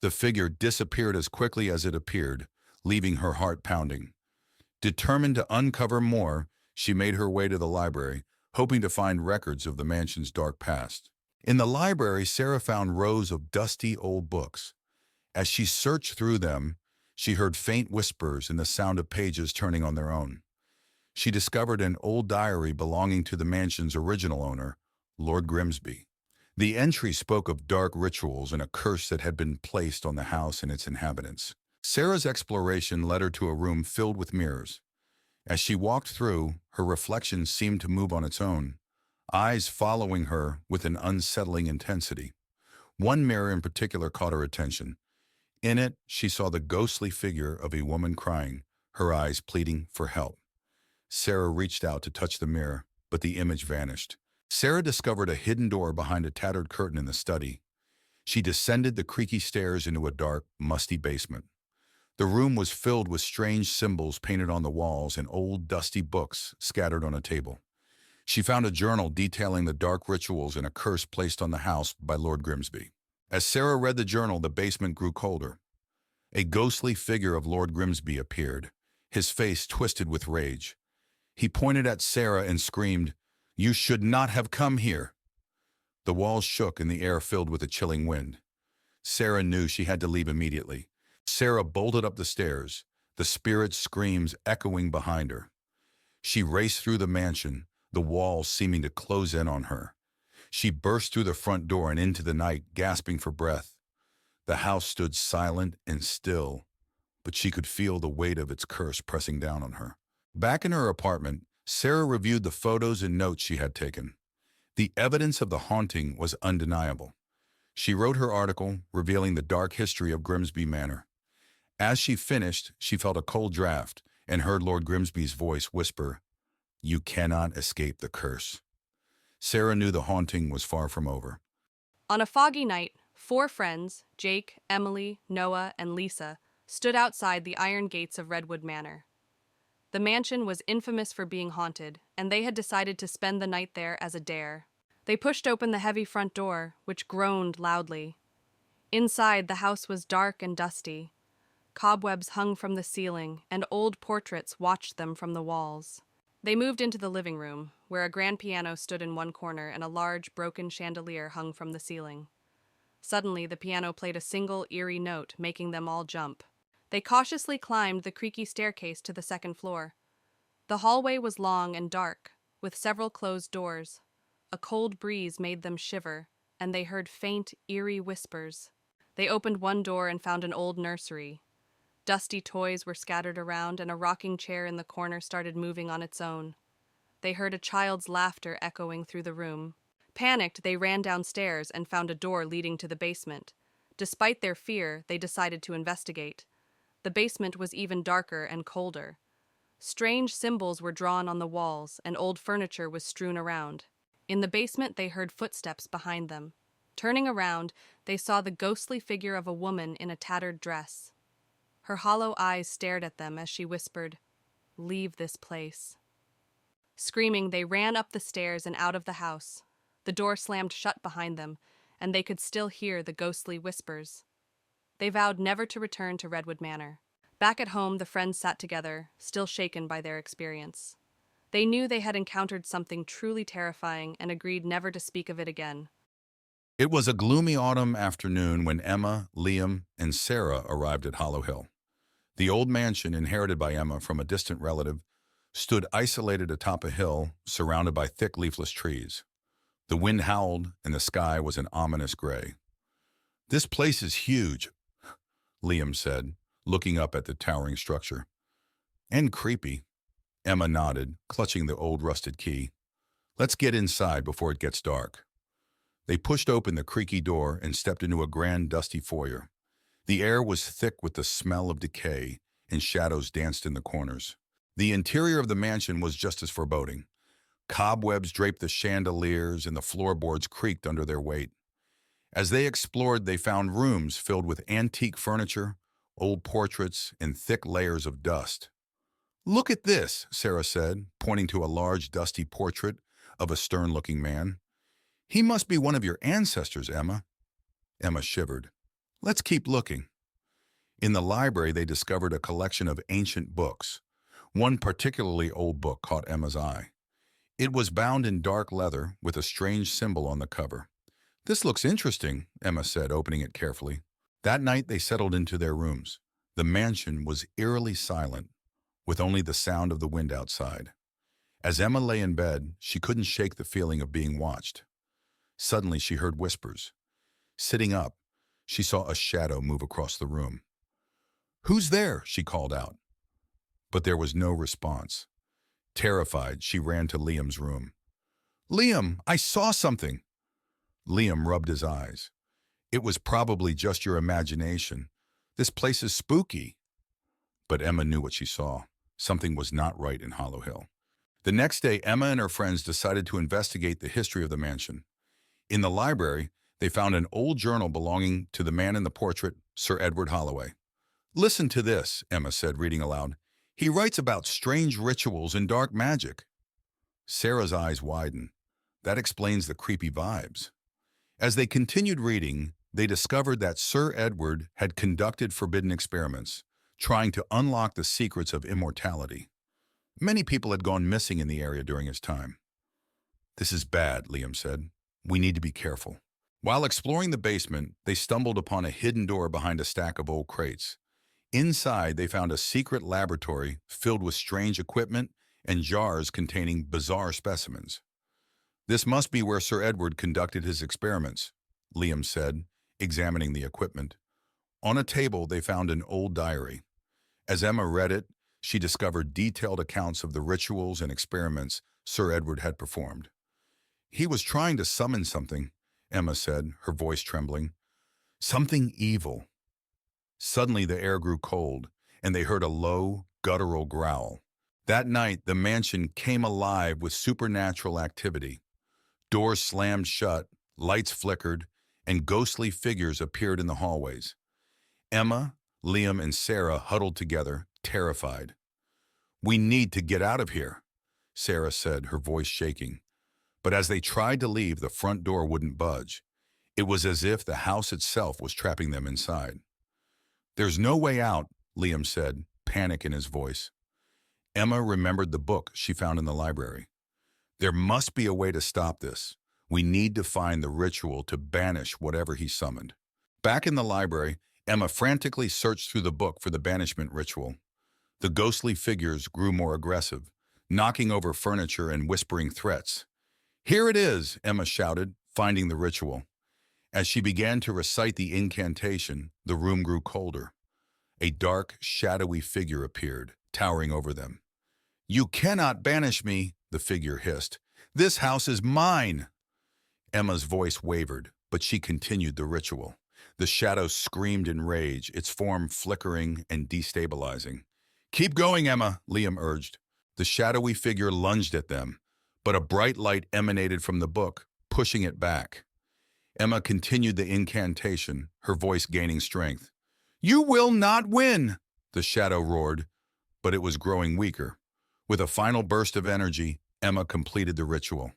The figure disappeared as quickly as it appeared, leaving her heart pounding. Determined to uncover more, she made her way to the library, hoping to find records of the mansion's dark past. In the library, Sarah found rows of dusty old books. As she searched through them, she heard faint whispers and the sound of pages turning on their own. She discovered an old diary belonging to the mansion's original owner, Lord Grimsby. The entry spoke of dark rituals and a curse that had been placed on the house and its inhabitants. Sarah's exploration led her to a room filled with mirrors. As she walked through, her reflection seemed to move on its own, eyes following her with an unsettling intensity. One mirror in particular caught her attention. In it, she saw the ghostly figure of a woman crying, her eyes pleading for help. Sarah reached out to touch the mirror, but the image vanished. Sarah discovered a hidden door behind a tattered curtain in the study. She descended the creaky stairs into a dark, musty basement. The room was filled with strange symbols painted on the walls and old, dusty books scattered on a table. She found a journal detailing the dark rituals and a curse placed on the house by Lord Grimsby. As Sarah read the journal, the basement grew colder. A ghostly figure of Lord Grimsby appeared, his face twisted with rage. He pointed at Sarah and screamed, "You should not have come here!" The walls shook and the air filled with a chilling wind. Sarah knew she had to leave immediately. Sarah bolted up the stairs, the spirit's screams echoing behind her. She raced through the mansion, the walls seeming to close in on her. She burst through the front door and into the night, gasping for breath. The house stood silent and still, but she could feel the weight of its curse pressing down on her. Back in her apartment, Sarah reviewed the photos and notes she had taken. The evidence of the haunting was undeniable. She wrote her article, revealing the dark history of Grimsby Manor. As she finished, she felt a cold draft and heard Lord Grimsby's voice whisper, "You cannot escape the curse." Sarah knew the haunting was far from over. On a foggy night, 4 friends, Jake, Emily, Noah, and Lisa, stood outside the iron gates of Redwood Manor. The mansion was infamous for being haunted, and they had decided to spend the night there as a dare. They pushed open the heavy front door, which groaned loudly. Inside, the house was dark and dusty. Cobwebs hung from the ceiling, and old portraits watched them from the walls. They moved into the living room, where a grand piano stood in one corner and a large, broken chandelier hung from the ceiling. Suddenly, the piano played a single, eerie note, making them all jump. They cautiously climbed the creaky staircase to the second floor. The hallway was long and dark, with several closed doors. A cold breeze made them shiver, and they heard faint, eerie whispers. They opened one door and found an old nursery. Dusty toys were scattered around, and a rocking chair in the corner started moving on its own. They heard a child's laughter echoing through the room. Panicked, they ran downstairs and found a door leading to the basement. Despite their fear, they decided to investigate. The basement was even darker and colder. Strange symbols were drawn on the walls, and old furniture was strewn around. In the basement, they heard footsteps behind them. Turning around, they saw the ghostly figure of a woman in a tattered dress. Her hollow eyes stared at them as she whispered, "Leave this place." Screaming, they ran up the stairs and out of the house. The door slammed shut behind them, and they could still hear the ghostly whispers. They vowed never to return to Redwood Manor. Back at home, the friends sat together, still shaken by their experience. They knew they had encountered something truly terrifying and agreed never to speak of it again. It was a gloomy autumn afternoon when Emma, Liam, and Sarah arrived at Hollow Hill. The old mansion, inherited by Emma from a distant relative, stood isolated atop a hill surrounded by thick leafless trees. The wind howled, and the sky was an ominous gray. "This place is huge," Liam said, looking up at the towering structure. "And creepy." Emma nodded, clutching the old rusted key. "Let's get inside before it gets dark." They pushed open the creaky door and stepped into a grand, dusty foyer. The air was thick with the smell of decay, and shadows danced in the corners. The interior of the mansion was just as foreboding. Cobwebs draped the chandeliers, and the floorboards creaked under their weight. As they explored, they found rooms filled with antique furniture, old portraits, and thick layers of dust. "Look at this," Sarah said, pointing to a large, dusty portrait of a stern-looking man. "He must be one of your ancestors, Emma." Emma shivered. "Let's keep looking." In the library, they discovered a collection of ancient books. One particularly old book caught Emma's eye. It was bound in dark leather with a strange symbol on the cover. "This looks interesting," Emma said, opening it carefully. That night, they settled into their rooms. The mansion was eerily silent, with only the sound of the wind outside. As Emma lay in bed, she couldn't shake the feeling of being watched. Suddenly, she heard whispers. Sitting up, she saw a shadow move across the room. "Who's there?" she called out. But there was no response. Terrified, she ran to Liam's room. "Liam, I saw something." Liam rubbed his eyes. "It was probably just your imagination. This place is spooky." But Emma knew what she saw. Something was not right in Hollow Hill. The next day, Emma and her friends decided to investigate the history of the mansion. In the library, they found an old journal belonging to the man in the portrait, Sir Edward Holloway. "Listen to this," Emma said, reading aloud. "He writes about strange rituals and dark magic." Sarah's eyes widened. That explains the creepy vibes. As they continued reading, they discovered that Sir Edward had conducted forbidden experiments, trying to unlock the secrets of immortality. Many people had gone missing in the area during his time. "This is bad," Liam said. "We need to be careful." While exploring the basement, they stumbled upon a hidden door behind a stack of old crates. Inside, they found a secret laboratory filled with strange equipment and jars containing bizarre specimens. This must be where Sir Edward conducted his experiments, Liam said, examining the equipment. On a table, they found an old diary. As Emma read it, she discovered detailed accounts of the rituals and experiments Sir Edward had performed. He was trying to summon something, Emma said, her voice trembling. Something evil. Suddenly the air grew cold, and they heard a low, guttural growl. That night, the mansion came alive with supernatural activity. Doors slammed shut, lights flickered, and ghostly figures appeared in the hallways. Emma, Liam, and Sarah huddled together, terrified. "We need to get out of here," Sarah said, her voice shaking. But as they tried to leave, the front door wouldn't budge. It was as if the house itself was trapping them inside. "There's no way out," Liam said, panic in his voice. Emma remembered the book she found in the library. "There must be a way to stop this. We need to find the ritual to banish whatever he summoned." Back in the library, Emma frantically searched through the book for the banishment ritual. The ghostly figures grew more aggressive, knocking over furniture and whispering threats. "Here it is," Emma shouted, finding the ritual. As she began to recite the incantation, the room grew colder. A dark, shadowy figure appeared, towering over them. "You cannot banish me," the figure hissed. "This house is mine." Emma's voice wavered, but she continued the ritual. The shadow screamed in rage, its form flickering and destabilizing. "Keep going, Emma," Liam urged. The shadowy figure lunged at them, but a bright light emanated from the book, pushing it back. Emma continued the incantation, her voice gaining strength. "You will not win," the shadow roared, but it was growing weaker. With a final burst of energy, Emma completed the ritual.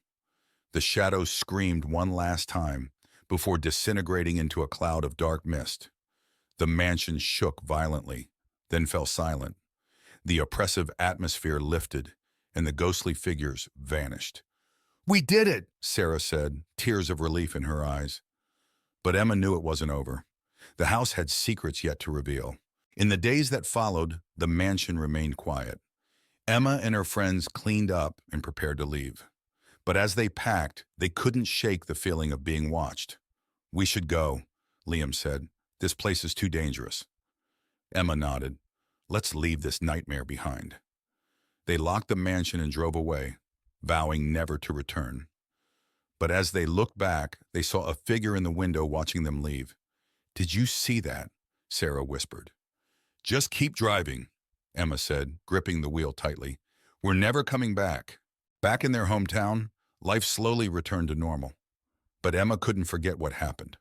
The shadow screamed one last time before disintegrating into a cloud of dark mist. The mansion shook violently, then fell silent. The oppressive atmosphere lifted, and the ghostly figures vanished. "We did it," Sarah said, tears of relief in her eyes. But Emma knew it wasn't over. The house had secrets yet to reveal. In the days that followed, the mansion remained quiet. Emma and her friends cleaned up and prepared to leave. But as they packed, they couldn't shake the feeling of being watched. "We should go," Liam said. "This place is too dangerous." Emma nodded. "Let's leave this nightmare behind." They locked the mansion and drove away, vowing never to return. But as they looked back, they saw a figure in the window watching them leave. "Did you see that?" Sarah whispered. "Just keep driving," Emma said, gripping the wheel tightly. "We're never coming back." Back in their hometown, life slowly returned to normal. But Emma couldn't forget what happened.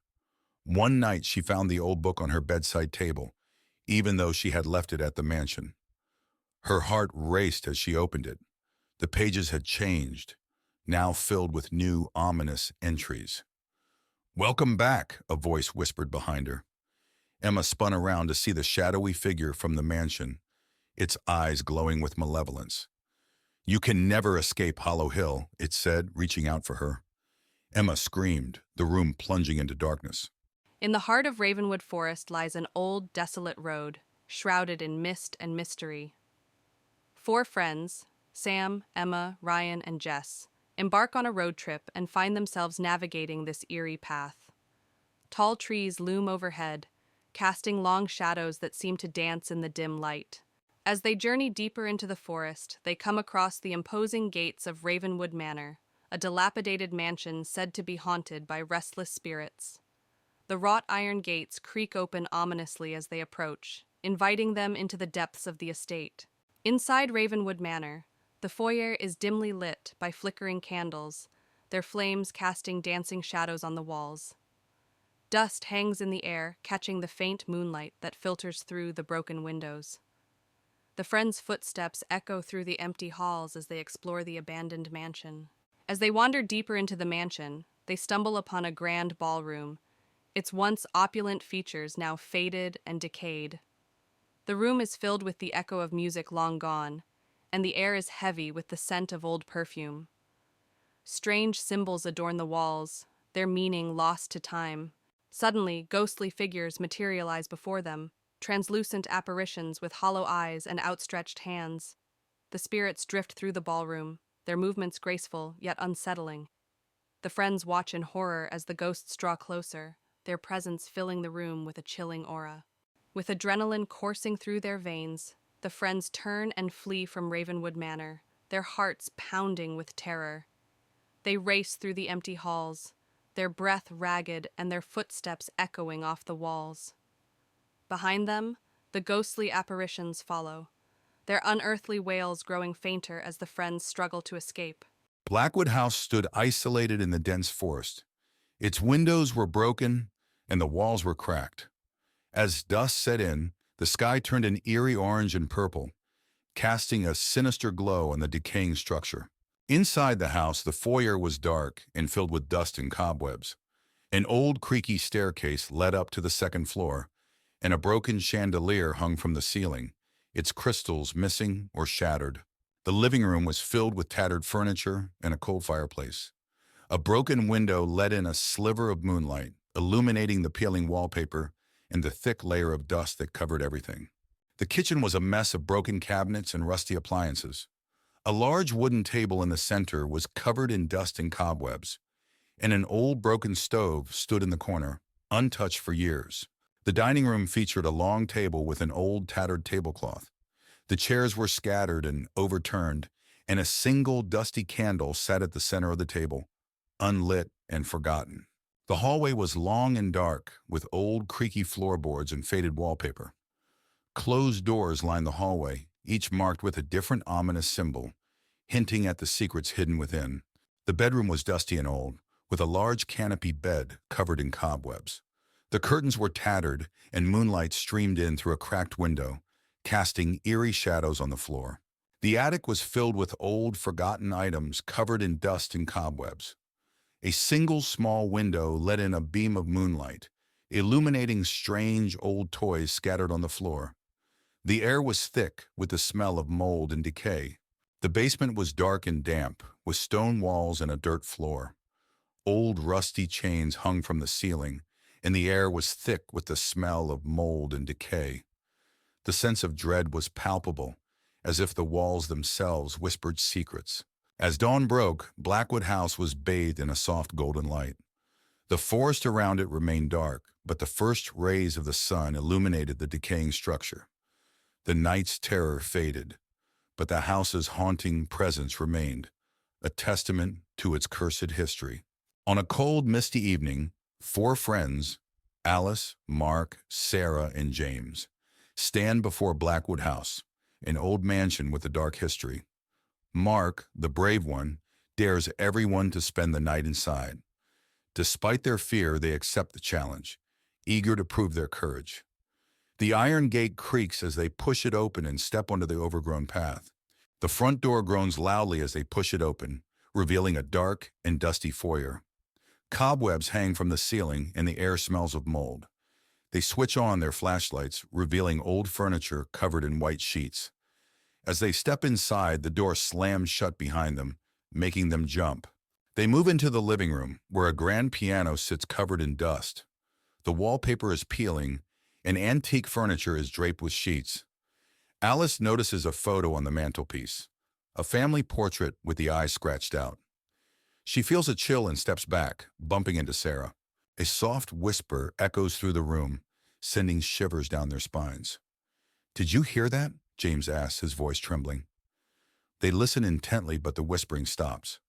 One night she found the old book on her bedside table, even though she had left it at the mansion. Her heart raced as she opened it. The pages had changed, now filled with new, ominous entries. "Welcome back," a voice whispered behind her. Emma spun around to see the shadowy figure from the mansion, its eyes glowing with malevolence. "You can never escape Hollow Hill," it said, reaching out for her. Emma screamed, the room plunging into darkness. In the heart of Ravenwood Forest lies an old, desolate road, shrouded in mist and mystery. Four friends, Sam, Emma, Ryan, and Jess, embark on a road trip and find themselves navigating this eerie path. Tall trees loom overhead, casting long shadows that seem to dance in the dim light. As they journey deeper into the forest, they come across the imposing gates of Ravenwood Manor, a dilapidated mansion said to be haunted by restless spirits. The wrought iron gates creak open ominously as they approach, inviting them into the depths of the estate. Inside Ravenwood Manor, the foyer is dimly lit by flickering candles, their flames casting dancing shadows on the walls. Dust hangs in the air, catching the faint moonlight that filters through the broken windows. The friends' footsteps echo through the empty halls as they explore the abandoned mansion. As they wander deeper into the mansion, they stumble upon a grand ballroom, its once opulent features now faded and decayed. The room is filled with the echo of music long gone, and the air is heavy with the scent of old perfume. Strange symbols adorn the walls, their meaning lost to time. Suddenly, ghostly figures materialize before them. translucent apparitions with hollow eyes and outstretched hands. The spirits drift through the ballroom, their movements graceful yet unsettling. The friends watch in horror as the ghosts draw closer, their presence filling the room with a chilling aura. With adrenaline coursing through their veins, the friends turn and flee from Ravenwood Manor, their hearts pounding with terror. They race through the empty halls, their breath ragged and their footsteps echoing off the walls. Behind them, the ghostly apparitions follow, their unearthly wails growing fainter as the friends struggle to escape. Blackwood House stood isolated in the dense forest. Its windows were broken and the walls were cracked. As dusk set in, the sky turned an eerie orange and purple, casting a sinister glow on the decaying structure. Inside the house, the foyer was dark and filled with dust and cobwebs. An old creaky staircase led up to the second floor, and a broken chandelier hung from the ceiling, its crystals missing or shattered. The living room was filled with tattered furniture and a cold fireplace. A broken window let in a sliver of moonlight, illuminating the peeling wallpaper and the thick layer of dust that covered everything. The kitchen was a mess of broken cabinets and rusty appliances. A large wooden table in the center was covered in dust and cobwebs, and an old broken stove stood in the corner, untouched for years. The dining room featured a long table with an old tattered tablecloth. The chairs were scattered and overturned, and a single dusty candle sat at the center of the table, unlit and forgotten. The hallway was long and dark, with old creaky floorboards and faded wallpaper. Closed doors lined the hallway, each marked with a different ominous symbol, hinting at the secrets hidden within. The bedroom was dusty and old, with a large canopy bed covered in cobwebs. The curtains were tattered, and moonlight streamed in through a cracked window, casting eerie shadows on the floor. The attic was filled with old, forgotten items covered in dust and cobwebs. A single small window let in a beam of moonlight, illuminating strange old toys scattered on the floor. The air was thick with the smell of mold and decay. The basement was dark and damp, with stone walls and a dirt floor. Old rusty chains hung from the ceiling, and the air was thick with the smell of mold and decay. The sense of dread was palpable, as if the walls themselves whispered secrets. As dawn broke, Blackwood House was bathed in a soft golden light. The forest around it remained dark, but the first rays of the sun illuminated the decaying structure. The night's terror faded, but the house's haunting presence remained, a testament to its cursed history. On a cold, misty evening, 4 friends, Alice, Mark, Sarah, and James, stand before Blackwood House, an old mansion with a dark history. Mark, the brave one, dares everyone to spend the night inside. Despite their fear, they accept the challenge, eager to prove their courage. The iron gate creaks as they push it open and step onto the overgrown path. The front door groans loudly as they push it open, revealing a dark and dusty foyer. Cobwebs hang from the ceiling and the air smells of mold. They switch on their flashlights, revealing old furniture covered in white sheets. As they step inside, the door slams shut behind them, making them jump. They move into the living room, where a grand piano sits covered in dust. The wallpaper is peeling, and antique furniture is draped with sheets. Alice notices a photo on the mantelpiece, a family portrait with the eyes scratched out. She feels a chill and steps back, bumping into Sarah. A soft whisper echoes through the room, sending shivers down their spines. "Did you hear that?" James asks, his voice trembling. They listen intently, but the whispering stops.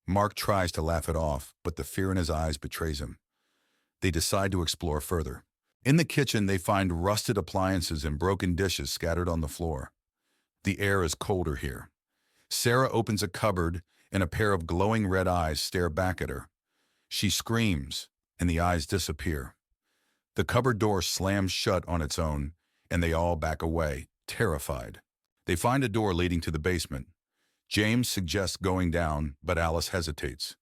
Mark tries to laugh it off, but the fear in his eyes betrays him. They decide to explore further. In the kitchen, they find rusted appliances and broken dishes scattered on the floor. The air is colder here. Sarah opens a cupboard, and a pair of glowing red eyes stare back at her. She screams, and the eyes disappear. The cupboard door slams shut on its own, and they all back away, terrified. They find a door leading to the basement. James suggests going down, but Alice hesitates.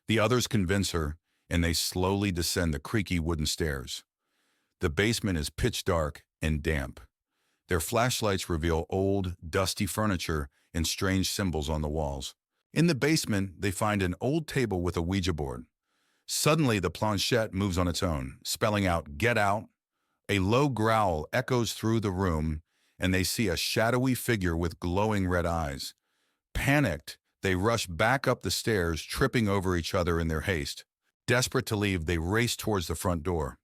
The others convince her, and they slowly descend the creaky wooden stairs. The basement is pitch dark and damp. Their flashlights reveal old, dusty furniture and strange symbols on the walls. In the basement, they find an old table with a Ouija board. Suddenly, the planchette moves on its own, spelling out "Get out." A low growl echoes through the room, and they see a shadowy figure with glowing red eyes. Panicked, they rush back up the stairs, tripping over each other in their haste. Desperate to leave, they race towards the front door.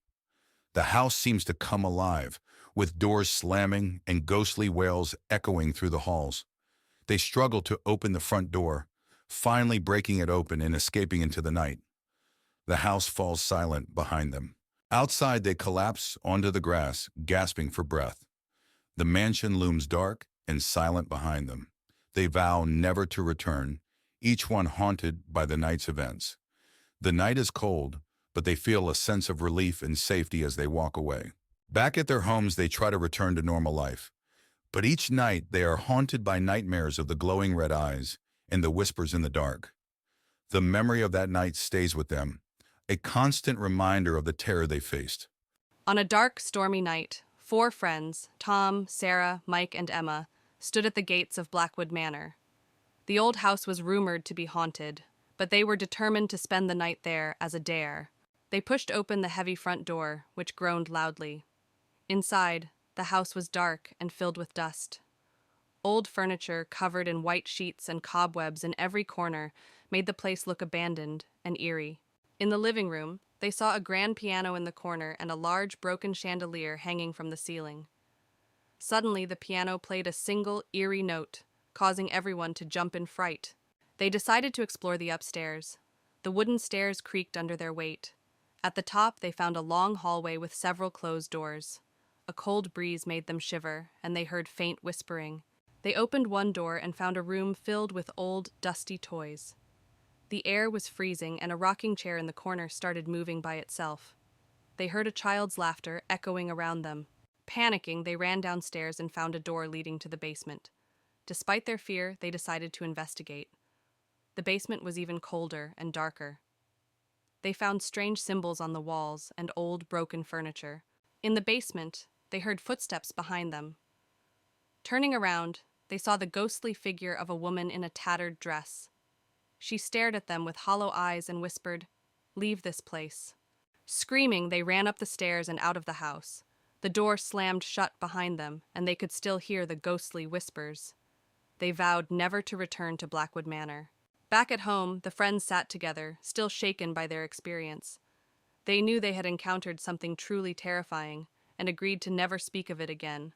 The house seems to come alive, with doors slamming and ghostly wails echoing through the halls. They struggle to open the front door, finally breaking it open and escaping into the night. The house falls silent behind them. Outside, they collapse onto the grass, gasping for breath. The mansion looms dark and silent behind them. They vow never to return, each one haunted by the night's events. The night is cold, but they feel a sense of relief and safety as they walk away. Back at their homes, they try to return to normal life. But each night, they are haunted by nightmares of the glowing red eyes and the whispers in the dark. The memory of that night stays with them, a constant reminder of the terror they faced. On a dark, stormy night, 4 friends, Tom, Sarah, Mike, and Emma, stood at the gates of Blackwood Manor. The old house was rumored to be haunted, but they were determined to spend the night there as a dare. They pushed open the heavy front door, which groaned loudly. Inside, the house was dark and filled with dust. Old furniture covered in white sheets and cobwebs in every corner made the place look abandoned and eerie. In the living room, they saw a grand piano in the corner and a large broken chandelier hanging from the ceiling. Suddenly, the piano played a single, eerie note, causing everyone to jump in fright. They decided to explore the upstairs. The wooden stairs creaked under their weight. At the top, they found a long hallway with several closed doors. A cold breeze made them shiver, and they heard faint whispering. They opened one door and found a room filled with old, dusty toys. The air was freezing, and a rocking chair in the corner started moving by itself. They heard a child's laughter echoing around them. Panicking, they ran downstairs and found a door leading to the basement. Despite their fear, they decided to investigate. The basement was even colder and darker. They found strange symbols on the walls and old, broken furniture. In the basement, they heard footsteps behind them. Turning around, they saw the ghostly figure of a woman in a tattered dress. She stared at them with hollow eyes and whispered, "Leave this place." Screaming, they ran up the stairs and out of the house. The door slammed shut behind them, and they could still hear the ghostly whispers. They vowed never to return to Blackwood Manor. Back at home, the friends sat together, still shaken by their experience. They knew they had encountered something truly terrifying, and agreed to never speak of it again.